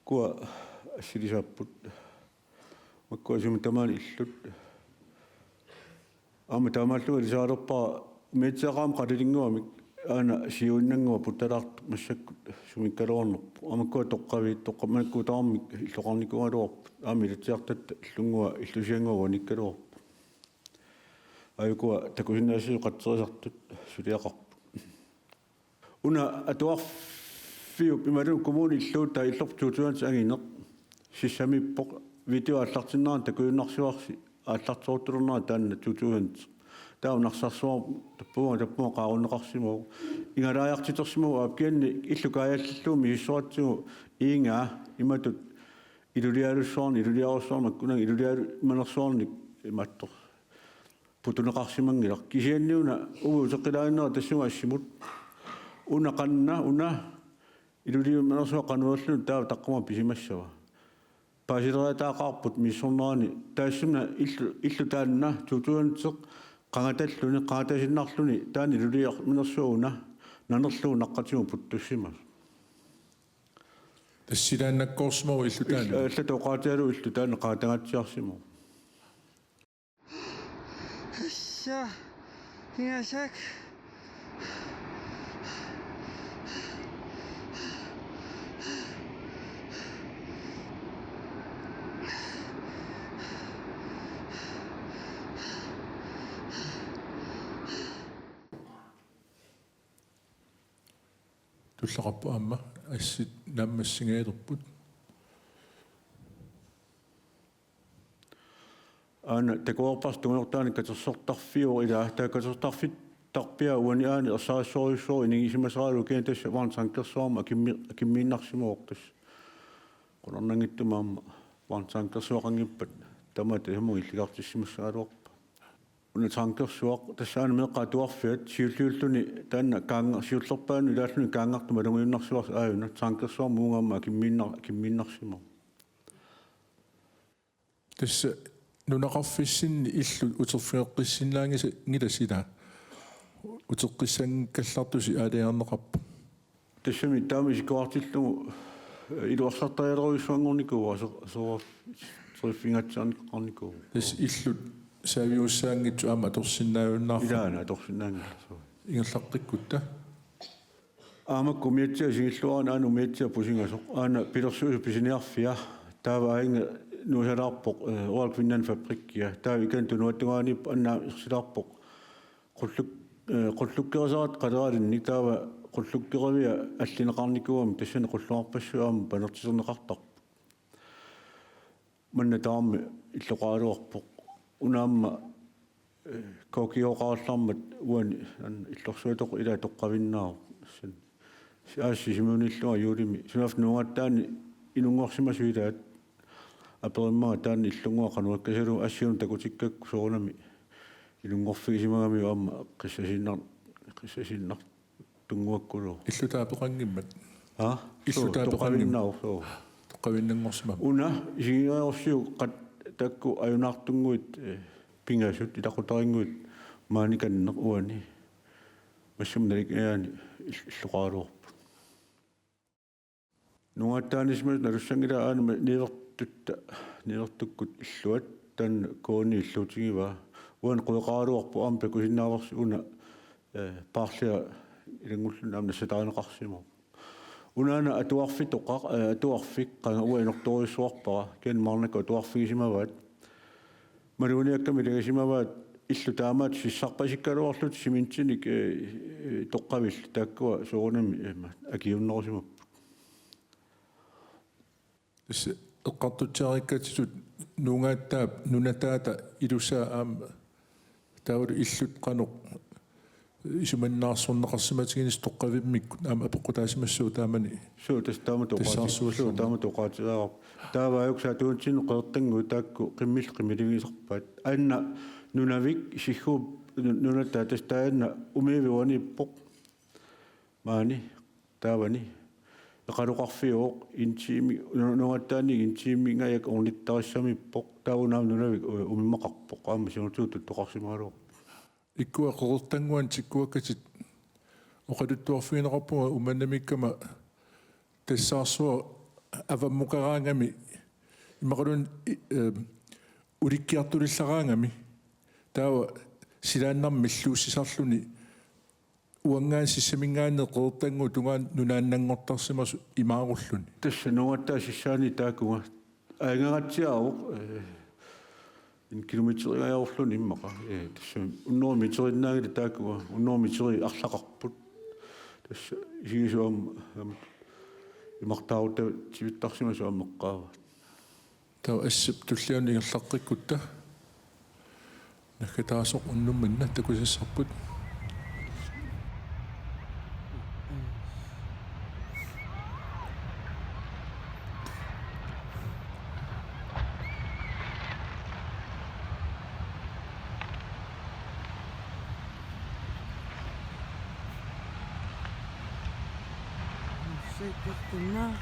куа ассилисааппут маккуасуми тамаани иллут аама таамааллуга лисаалерпаа меитсеқаам қалилингуамик аана сиуиннангуа путталаарт массаккут сумиккалуарнерпу амаккуа тоққавиит тоққамакку таармик иллоқарникуалуарпут аами латсиартат иллунгуа иллусиангуа никкалуарпу айкуа такусиннаасиу қатсерисартут сулиақарпу una atuarfiu pimalu kommuni illuutta illortuutuans angineq sissamippoq video allartinnaran takuinnarsuarsi aallartoortulernaa taanna tutuuhant taunarsarsua tappuga qaarunneqarsimu ingalaajartitersimu aapkianni illukaajalluumi hissuatsigu iingaa imatut ilulialussuarni iluliarussuarmakkunang ilulialu imanersuarnik imattor putuneqarsimangilaq kisianniuna ugu seqilaainera tassuga assimut una qanna una iluli manersuaq qanuallu taa taqquma pisimassava paasilereataaqarput missornerani taassuna illu taanna tutuanteq qangatalluni qaatasinnarluni taani iluli manersuuna nanerlu naqqatigu puttussima тассилааннаккоорсмау иллутаана алла тоqaatialu illu taana qaatagatsiarsimu ша хинасак туллақарпу аама ассит нааммассигаалерпут ana takuarpartungiortaani katersortarfiu ila taakatertarfit tarpia uaniaani ersaassorisoo inigisimasaraalu kiintassa vaansankersuarma akimmiinnarsimuortas qonarnangittumaamma vaansankersuaqangippat tamata hamugilligartissimassaaluarpa una sankersuaq tassaana meeqaatuarfiat siulliulluni taanna kaanga siullerpaanu ilaalluni kaangartuma lungiunnarsuars aayuna sankersuar muungaamma akimmiinnarsimu tässä nunaqarfissin illu uterfiqqissinnaangisa ngilasila uteqqissan kallartusi aaliarneqarpu tassami taami sikuartillugu iluarsartarialeruissuangornikuwa seriffingatsiarniqqarnikuwa tässä illu saaviussaangitsu aama torsinnaajunnaarfu ilaana torsinnaangilla ingallaqqikutta aamakku miatsia singilluarana aanu miatsia pusingasoq aana pilersuusu pisiniarfia taava ainga nuusalarpoq ualkvinnan fabrikkia taavi kantunuattugaani anna irsilarpoq qullukkeresarat qaleraalinni taava qullukkeravia allineqarnikuam tassana qulluarpassuaama panertiserneqartarp manna taarmi illoqaaluarpoq unaamma kokioqaarlarmat uani illorsuatoq ila toqqavinnaaru aassi simunilluga yuulimi sunaf nuungattaani inunguarsimasuilaat aperimmaa taani illungua qanuakkasalu assiun takutikkakku soornami ilungorfigisimagami aamma qissasinnar tunguakkulu illu taapeqangimmat illu taapeqavinnaaru toqqavinnangorsimam una isigiariorsiu qat takku ajunaartunguit pingasut ilaqutaringuit maanikanneq uani massumnalik aani illuqaaluorpu nuungattaanismas nalussangila aanama nilertukkut illuat tan kooni illutigiva uan qoeqaaluarpu aampa kusinnaaversi una paarlia ilangullun aamna sataaneqarsimu unaana atuarfik qanga uanortorissuarpara kian marnakku atuarfigisimavaat maluuniakkami lagasimavaat illu taamaat sissarpasikkaluarlut simintinik toqqavill taakkua soornami akiunnerisimup tässä eqqartutsiarikkatitut nunataata ilusaa aama taulu illut qanuq isumannaarsorneqarsimatigini toqqavimmikku aama apeqqutaasimassuu taamani suutas taamatoqaatisaarap taavaayuksaa tuuntsinnu qeertangu taakku qimiligiserpaat anna nunavik sigguup nunataa tastaanna umiviuanippoq maani taavani eqaluqarfiuoq intiimi nunattaani intiimingajak ornittarissamippoq taavunaam nunavik umimmaqarpoq aama sinutuutut toqarsimaaluoq ikkua qertanguan tikkuakkatit oqaluttuarfigineqarpunga umannamikkama tassaarsua avammuqaraangami imaqalun ulikkiartulillaraangami taawa silaannarmi illuussisarluni uangaan sissamingaanne qertangu tungaan nunaannangortarsimasu imaarulluni tassa nuungattaa sissaani taakunga aingaratsiaavoq in kilometriajaorlun immaqa tassa unnormiterinnaagila taakunga unnormiteri arlaqarput tassa isiisuam imartaarutta tivittarsimasu ammeqqaava tawa assap tulliani ingerlaqqikutta nakataasoq unnummanna takusissarput Sitten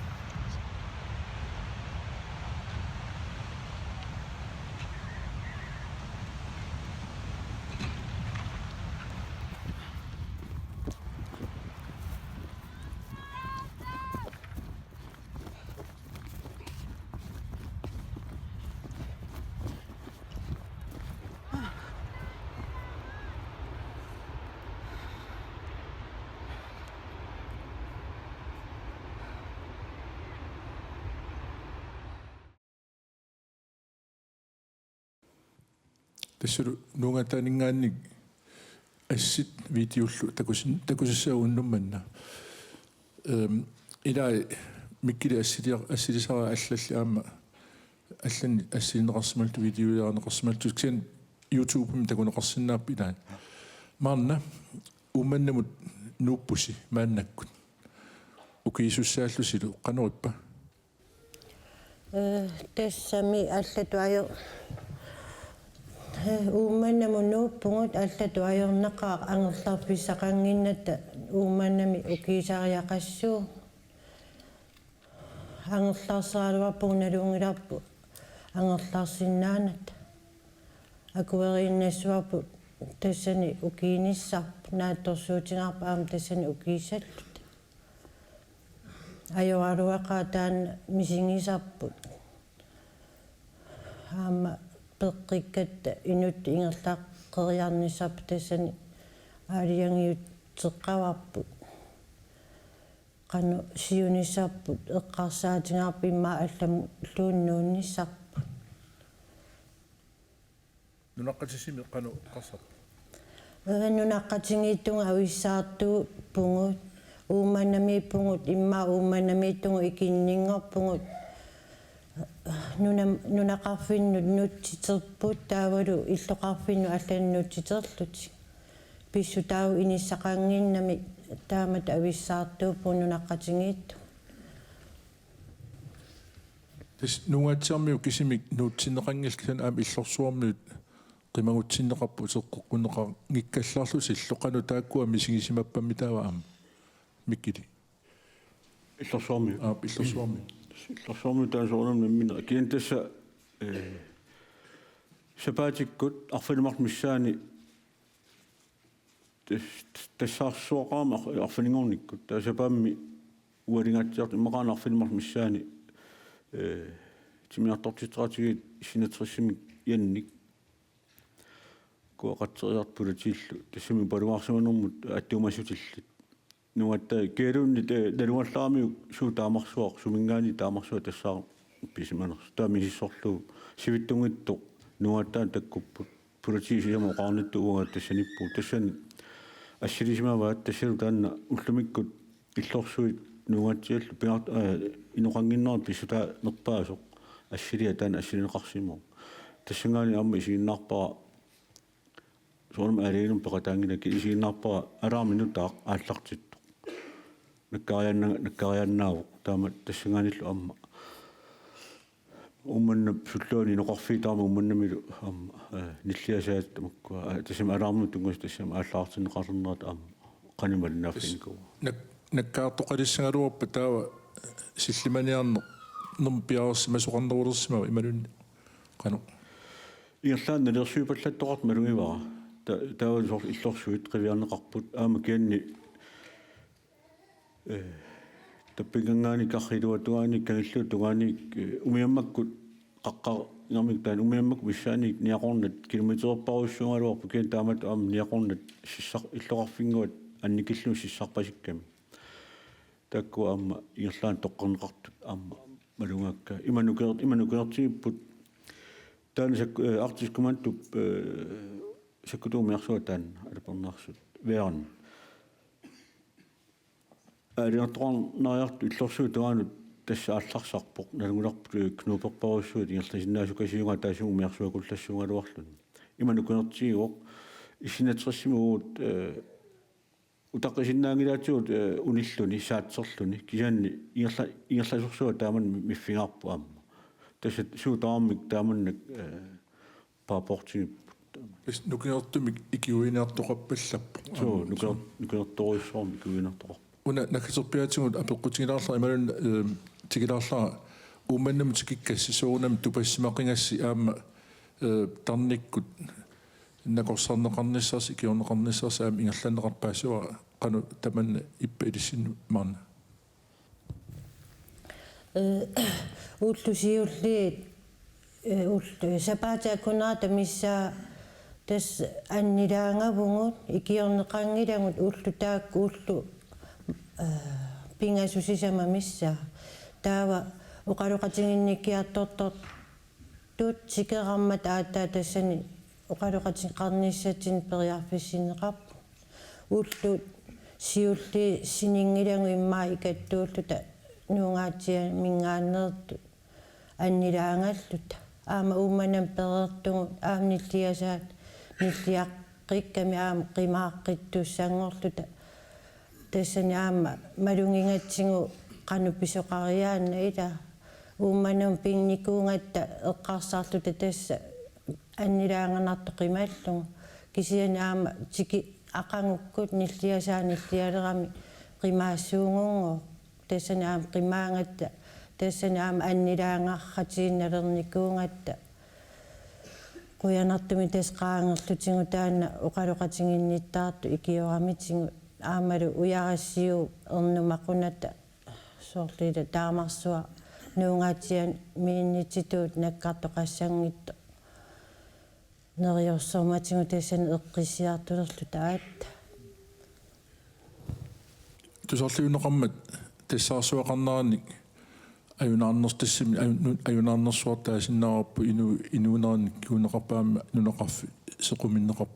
tässä nuungataaningaannik assit videollu takusissauunnummanna ilai mikkili assilisara allalli aama аллани ассинеқарсималту видеояарнеқарсималту ксин YouTube-м такунеқарсинааппи илаа маанна умманнамут нууппуси мааннаккут укиисуссааллусилу қанериппа тассами аллату аю уумманнаму нууппугут аллату ajornaqaa ангерларписсақангинната уумманнами укиисариақассуу ангерларсаалуарпуг налунгиларпу ангерларсиннаанат акуериннассуарпу тассани укииниссарп наатторсуутингарпа аама тассани укииссаллут ajorалуақаа таана мисингисарпут аама пеққиккатта инут ингерлааққериарниссарпу тассани аалиангиут теққаварпут qanu siunissarput eqqarsaatigaarpi imma allam luunnuunissarput нунаққатисими қану қарсап нунаqqatingiittunga ависсаартуу пунгут ууманамииппугут имма ууманамииттугу икиннингорпугут нунақарфиннут нутситерпут таавалу иллоқарфинну алланнутситерлути писсу таау иниссақаангиннами таамат ависсаартуу пунунаққатингиитту тис нунгатсиармиу кисимик нуутсинеқангилсан аама иллорсуармиут qimagutsinneqarpu seqqoqquneqa ngikkallarlu silloqanu taakkua misigisimappanmi taava aama mikkili иллорсуарми иллорсуарmi иллорсуарми таасоорнам наммина киантасса сапаатиккут арфилмарт миссаани тассаарсуоqaama арфилингорниккут таасапаамми уалингатсиарт иммақаана арфилмарт миссаани тимиартортитраатигит синатериссимик янник коақатсериарпулатиллу тассами палуарсиманэрмут аттуумасутиллит нуатта кеерунни налуалларамиу суу таамарсуақ сумингаани таамарсуа тассаар писиманерс таамисиссорлу сивиттунгитту нуаттаан таккуппут пулатисиамо қаарнитту уга тассаниппу тассани ассилисимаваат тассалу таанна уллумиккут иллорсуит нугатсиаллу пиарт инуқангиннерат писсута нерпаасоқ ассилиа таана ассилинеқарсимоо тассангаани аама исигиннаарпара соорм алиинум пеқатаангилаки исигиннаарпара алаарминутаақ ааллартитту наккарианнааву таама тассангааниллу аама умманна суллуани ноқарфи таама умманнамилу аама ниллиасаат тамаккуа тассама алаарминут тунгас тассама ааллаартинеқарлернерат аама qaнималнаффинку наккаартоқалиссагалуарпа таава силлиманиарне нум пиаарсима соқарнерулерсима ималунни қану иерлаан налерсуипаллаттоқарт малугивара таава сор иллорсуит қивиарнеқарпут аама кианни таппигангаани каррилуа тугаани кагиллу тугаани умиаммаккут қаққар нэрмик таан умиаммак виссааник ниақорнат километерпаруссуунгалуарпу киан таамат аама ниақорнат сиссар иллоқарфингуат анникиллу сиссарпасикками такку аама иерлаан тоққернеқартут аама малунгакка иманукеертигиппут таана артискумантуп саккутуумиарсуа таана алапернаарсут веарн алиарторн наярту иллорсуу тугаанут тасса аалларсарпоқ налунгуларпу кнуперпаруссуут иерласиннаасукасиунга таасуумиарсуа куллассуунгалуарлун иманукеертигиуоқ исинатериссимуут утаққисиннаангилаатсуут униллуни саатсерлуни кисаанни иерласорсуа тааман миффингаарпу аама тасса суутаармик тааманнак паапортигип нукиартумик икиуинаартоқаппаллаппу соо нукиарторуиссуарми икиуинаартоқарпу уна наккисерпиатигут апеққутигилаарлаа ималун тигилаарлаа уумманнам тикиккассисуунам тупассимақингасси аама тарниккут накорсарнеқарниссарс икиорнеқарниссарс аама ингерланнеқарпаасуа қану таманна иппа илиссинну маана уллусиулли уллу сапаатаакунаата миссаа тас аннилаангавугут икиорнеқангилагут уллу таакку уллу пингасусисама миссаа таава оқалоқатингинниккиартортор тут сикераммат аатаа тассани оқалоқатиқарниссатин периарфиссинеқарпу уллу сиулли синингилагу иммаа икаттууллута нуунгаатиа мингааннерту анниlaangallut аама ууманам перертугу аамниллиасаат ниллиаққикками аама қимааққиттууссаангорлута тассани аама малунгингатсигу qanu pisoqariaanna ila uummanum pinnikkuungata eqqarsaarluta tassa annilaanganartu qimaallungu kisiani aama tiki aqangukkut nilliasaanillialerami qimaassuungungu tassani aama qimaangata tassani aama annilaangarratiinnalernikkuungatta quyanartumi tass qaangerlutigu taanna uqaloqatinginnittaartu ikioramitigu aamalu uyarassiu ernumaqunata soorlida taamarsua nuungaatian miinnitituut nakkartoqassangittu neriorsormatigu tassani eqqisiartulerlu taatta tusorliuneqammat tassarsuaqarneranik ajunaarnertassimi ajunaarnersuartaasinnaarappu inuunernik kuuneqarpaama nuneqarfi sequminneqarp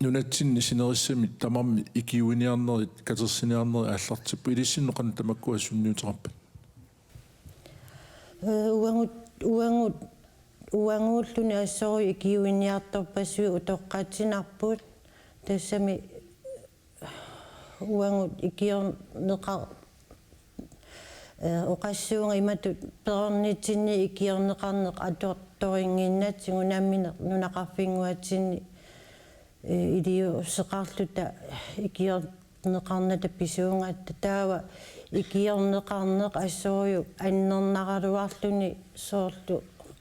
nunatsinni sinerissami tamarmi ikiuiniarnerit katersinearneri aallartippu ilissinnoqan tamakkua sunniuteqarpat uanguulluni assoru ikiuiniartorpassui utoqqaatsinarput tassami uangut ikiorneqa oqassuunga imatut perornitsinni ikiorneqarneq atortoringinnatigu nammine nunaqarfinguatsinni idiu seqarluta ikiorneqarnata pisuungatta taawa ikiorneqarneq assoru annernaraluarluni soorlu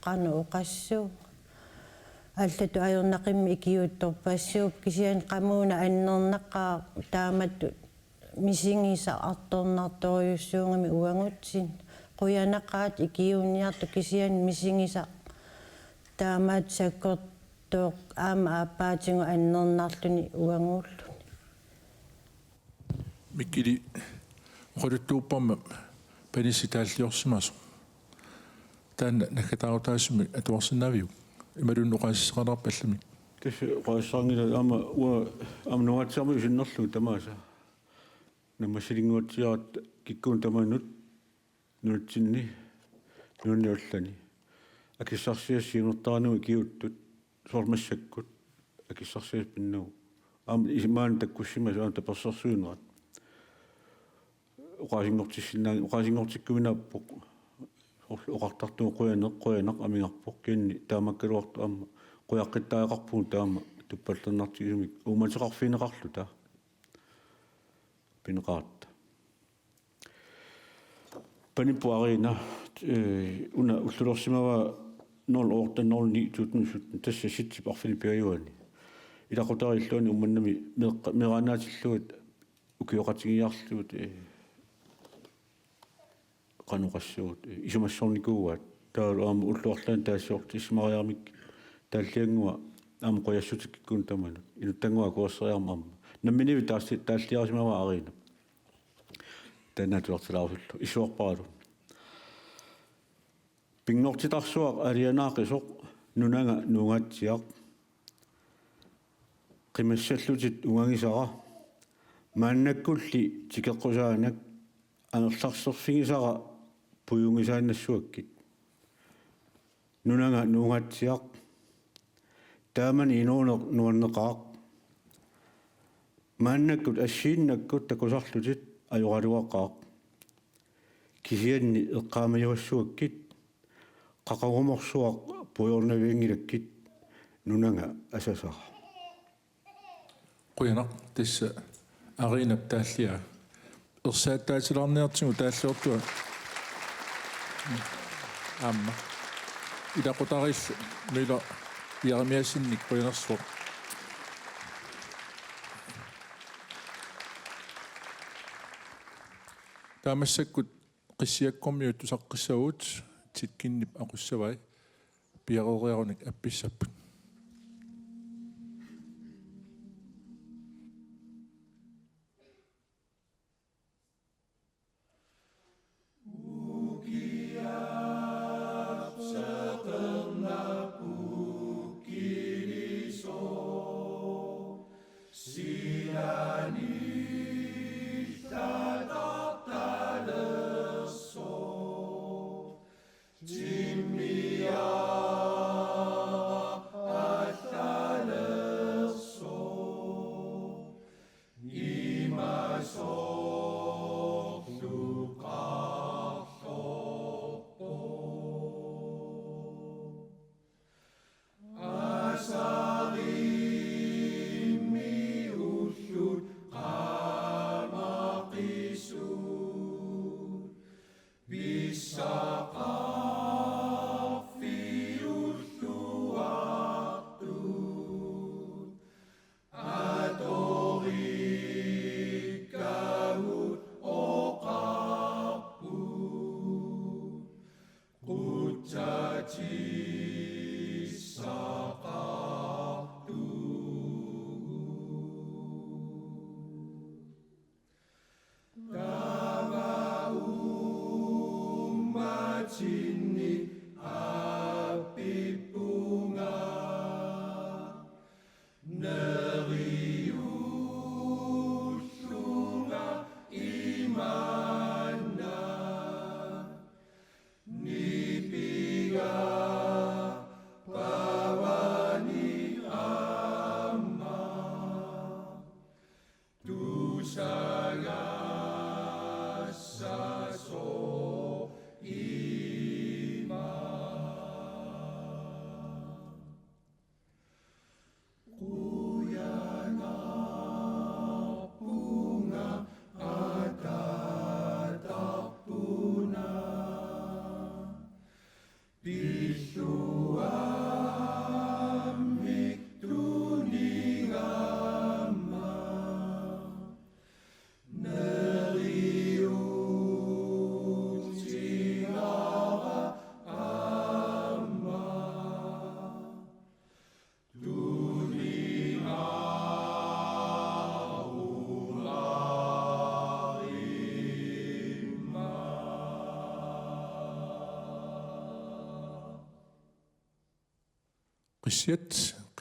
qanu oqassuu allatu ajornaqimmi ikiuttorpassuup kisian qamuuna annernaqqaa taamattu misingisa artornartoriussuungami uangutsin quyanaqaat ikiuniartu kisian misingisa taamat sakkort toq aama aappaatigu annernarluni uanguulluni mikili qoluttuupparma panisitaalliorsimasu taanna nakataarutaasumi atuarsinnaviu imalun oqaasiseqalarpallami tässä qaissarngila ama nuatsiarmu isinnerlu tamaasa nammassilinguatsiarat kikkuun tamanut nunatsinni nunniullani akissarsiassiinertaranuu ikiuttut sormassakkut akissarsiaspinnagu am ismaan takkussimas aan tapersersuunerat oqaasingortissinnaagi oqartartuu quyaneq amingarpoq kiinni taamakkaluartu amma quyaqqitaaeqarpuun taama tuppallernertigisumik uumateqarfiineqarlu taa pineqaatta panipuarina una ullulorsimava 0 år den 09 2017 tässä sitsi parfini periodi ilaqutarilluuni ummannami meqanaatilluut ukioqatigiarluut qanuqassuut isumassornikuuat taalu aama ulluarlaan taassorti ismariarmik taalliangua aama qoyassutikikkuun tamanu inuttangua kuasseriarma amma namminivi taalliarisimava ariina tanatuartilaarusullu isuarpaalu pingortitarsuaq alianaaqisoq nunanga nuungatsiaq qimassallutit ungangisara maannakkulli tikeqqusaanak anerlarserfigisara puyungisaannassuakkit nunanga nuungatsiaq taamani inuuneq nuanneqaaq maannakkut assiinnakkut takusarlutit ajoraluaqaaq kisianni eqqaamajuassuakkit qaqagumorsuaq pujornaviangilakkit nunanga asasara quyanaq tassa ariinap taallia ersaattaatilarniartigu taalliortua aamma ilaqutarill mila iarmiasinnik quyanarsuaq taamassakut qissiakkormiut tusaqqissaguut tikkinnip aqussavai piaqeriarunik appissappat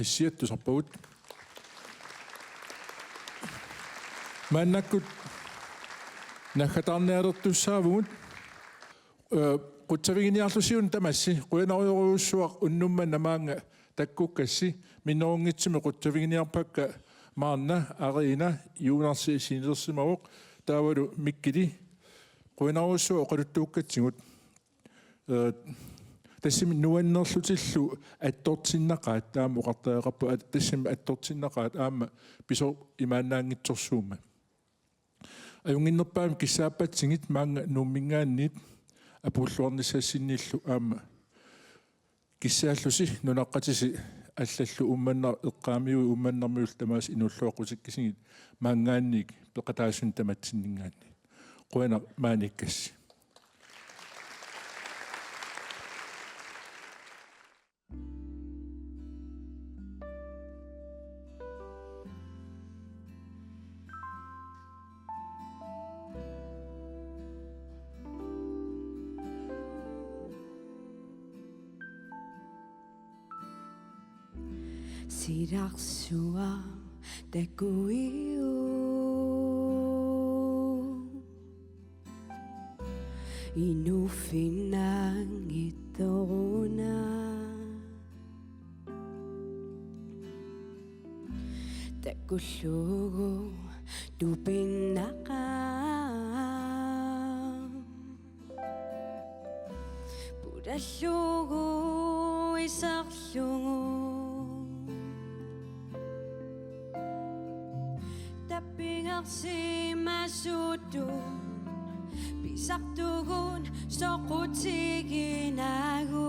qisiat tusarpagut maannakut naggatarnialertussaavut qutsaviginiarlusiun tamassi quinaruuruussuaq unnumma namaanga takkukkassi minnerungitsimi qutsaviginiarpakka maarna ariina juunarsi sinersimaruq taavalu mikkili quinaruussuaq qaluttuukkatsigut тассими нуаннерлутиллу атторсиннақаат таама уқартаеқарпу тассими атторсиннақаат аама писо имаанаангитсорсуума аюнгиннерпаами киссааппатсигит маанга нууммингаанниит апууллуарнissaссинниллу аама киссааллуси нунаққатиси аллаллу умманнар эққаамиуи умманнармиул тамаас инуллуаққусиккисигит маангаанник пеқатаасун таматсиннингаанни қуана maanikkas Siraksua tekuiu Inufinang itoruna Tekuslugu tupinaka Puraslugu isaklugu Tapingaksi masudun Pisaktugun sokutigin ako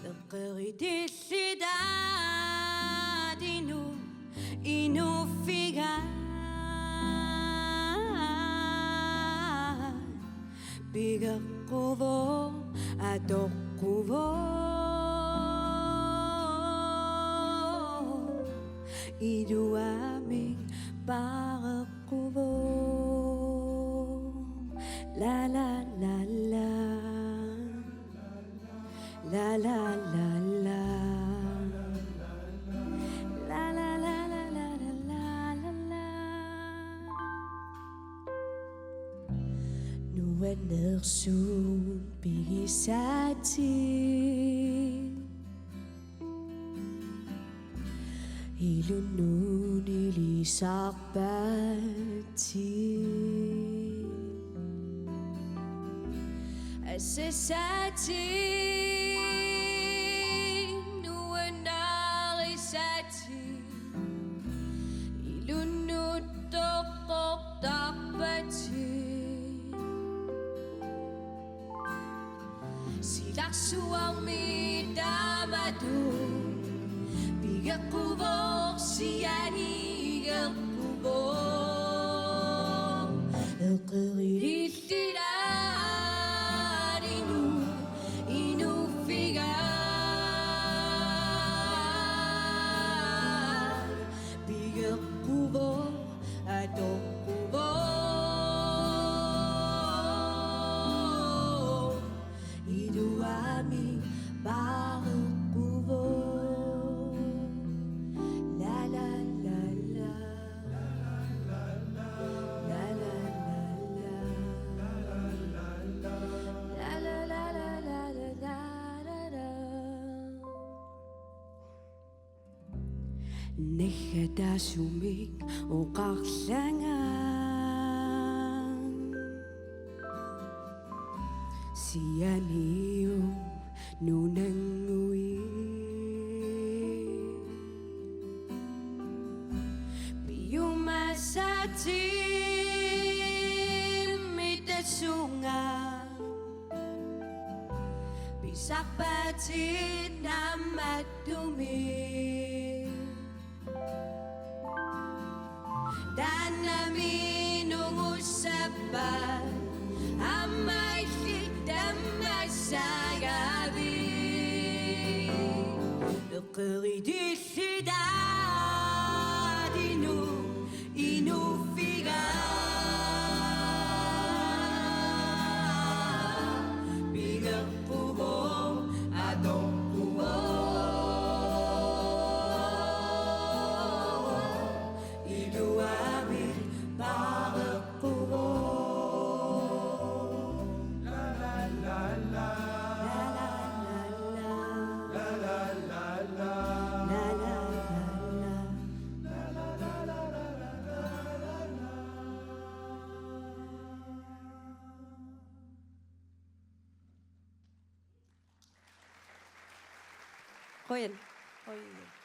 Nagkaridisidad inufigan Bigak kubo atok kubo Idu aming pakakubo La la la la La la la la La la la la la la la la Nuener sun pigisati Ilunun ilisakbati Asesati Nuenarisati Ilunun tokok takbati Silaksuang midamadu Bigakubok siyani gakubok Nagkaridisidad inufigan Bigakubok atok kubok Idu aming bakakubok La la la la Nehadasuming uqarlangan Sianiu nunangui Biyumasati mitasunga Bisapati namadumi Dan namin usapan Amay kita masayabi Nagkaridisidad inufiga Bigang kubong atong Koyen. Oh iya.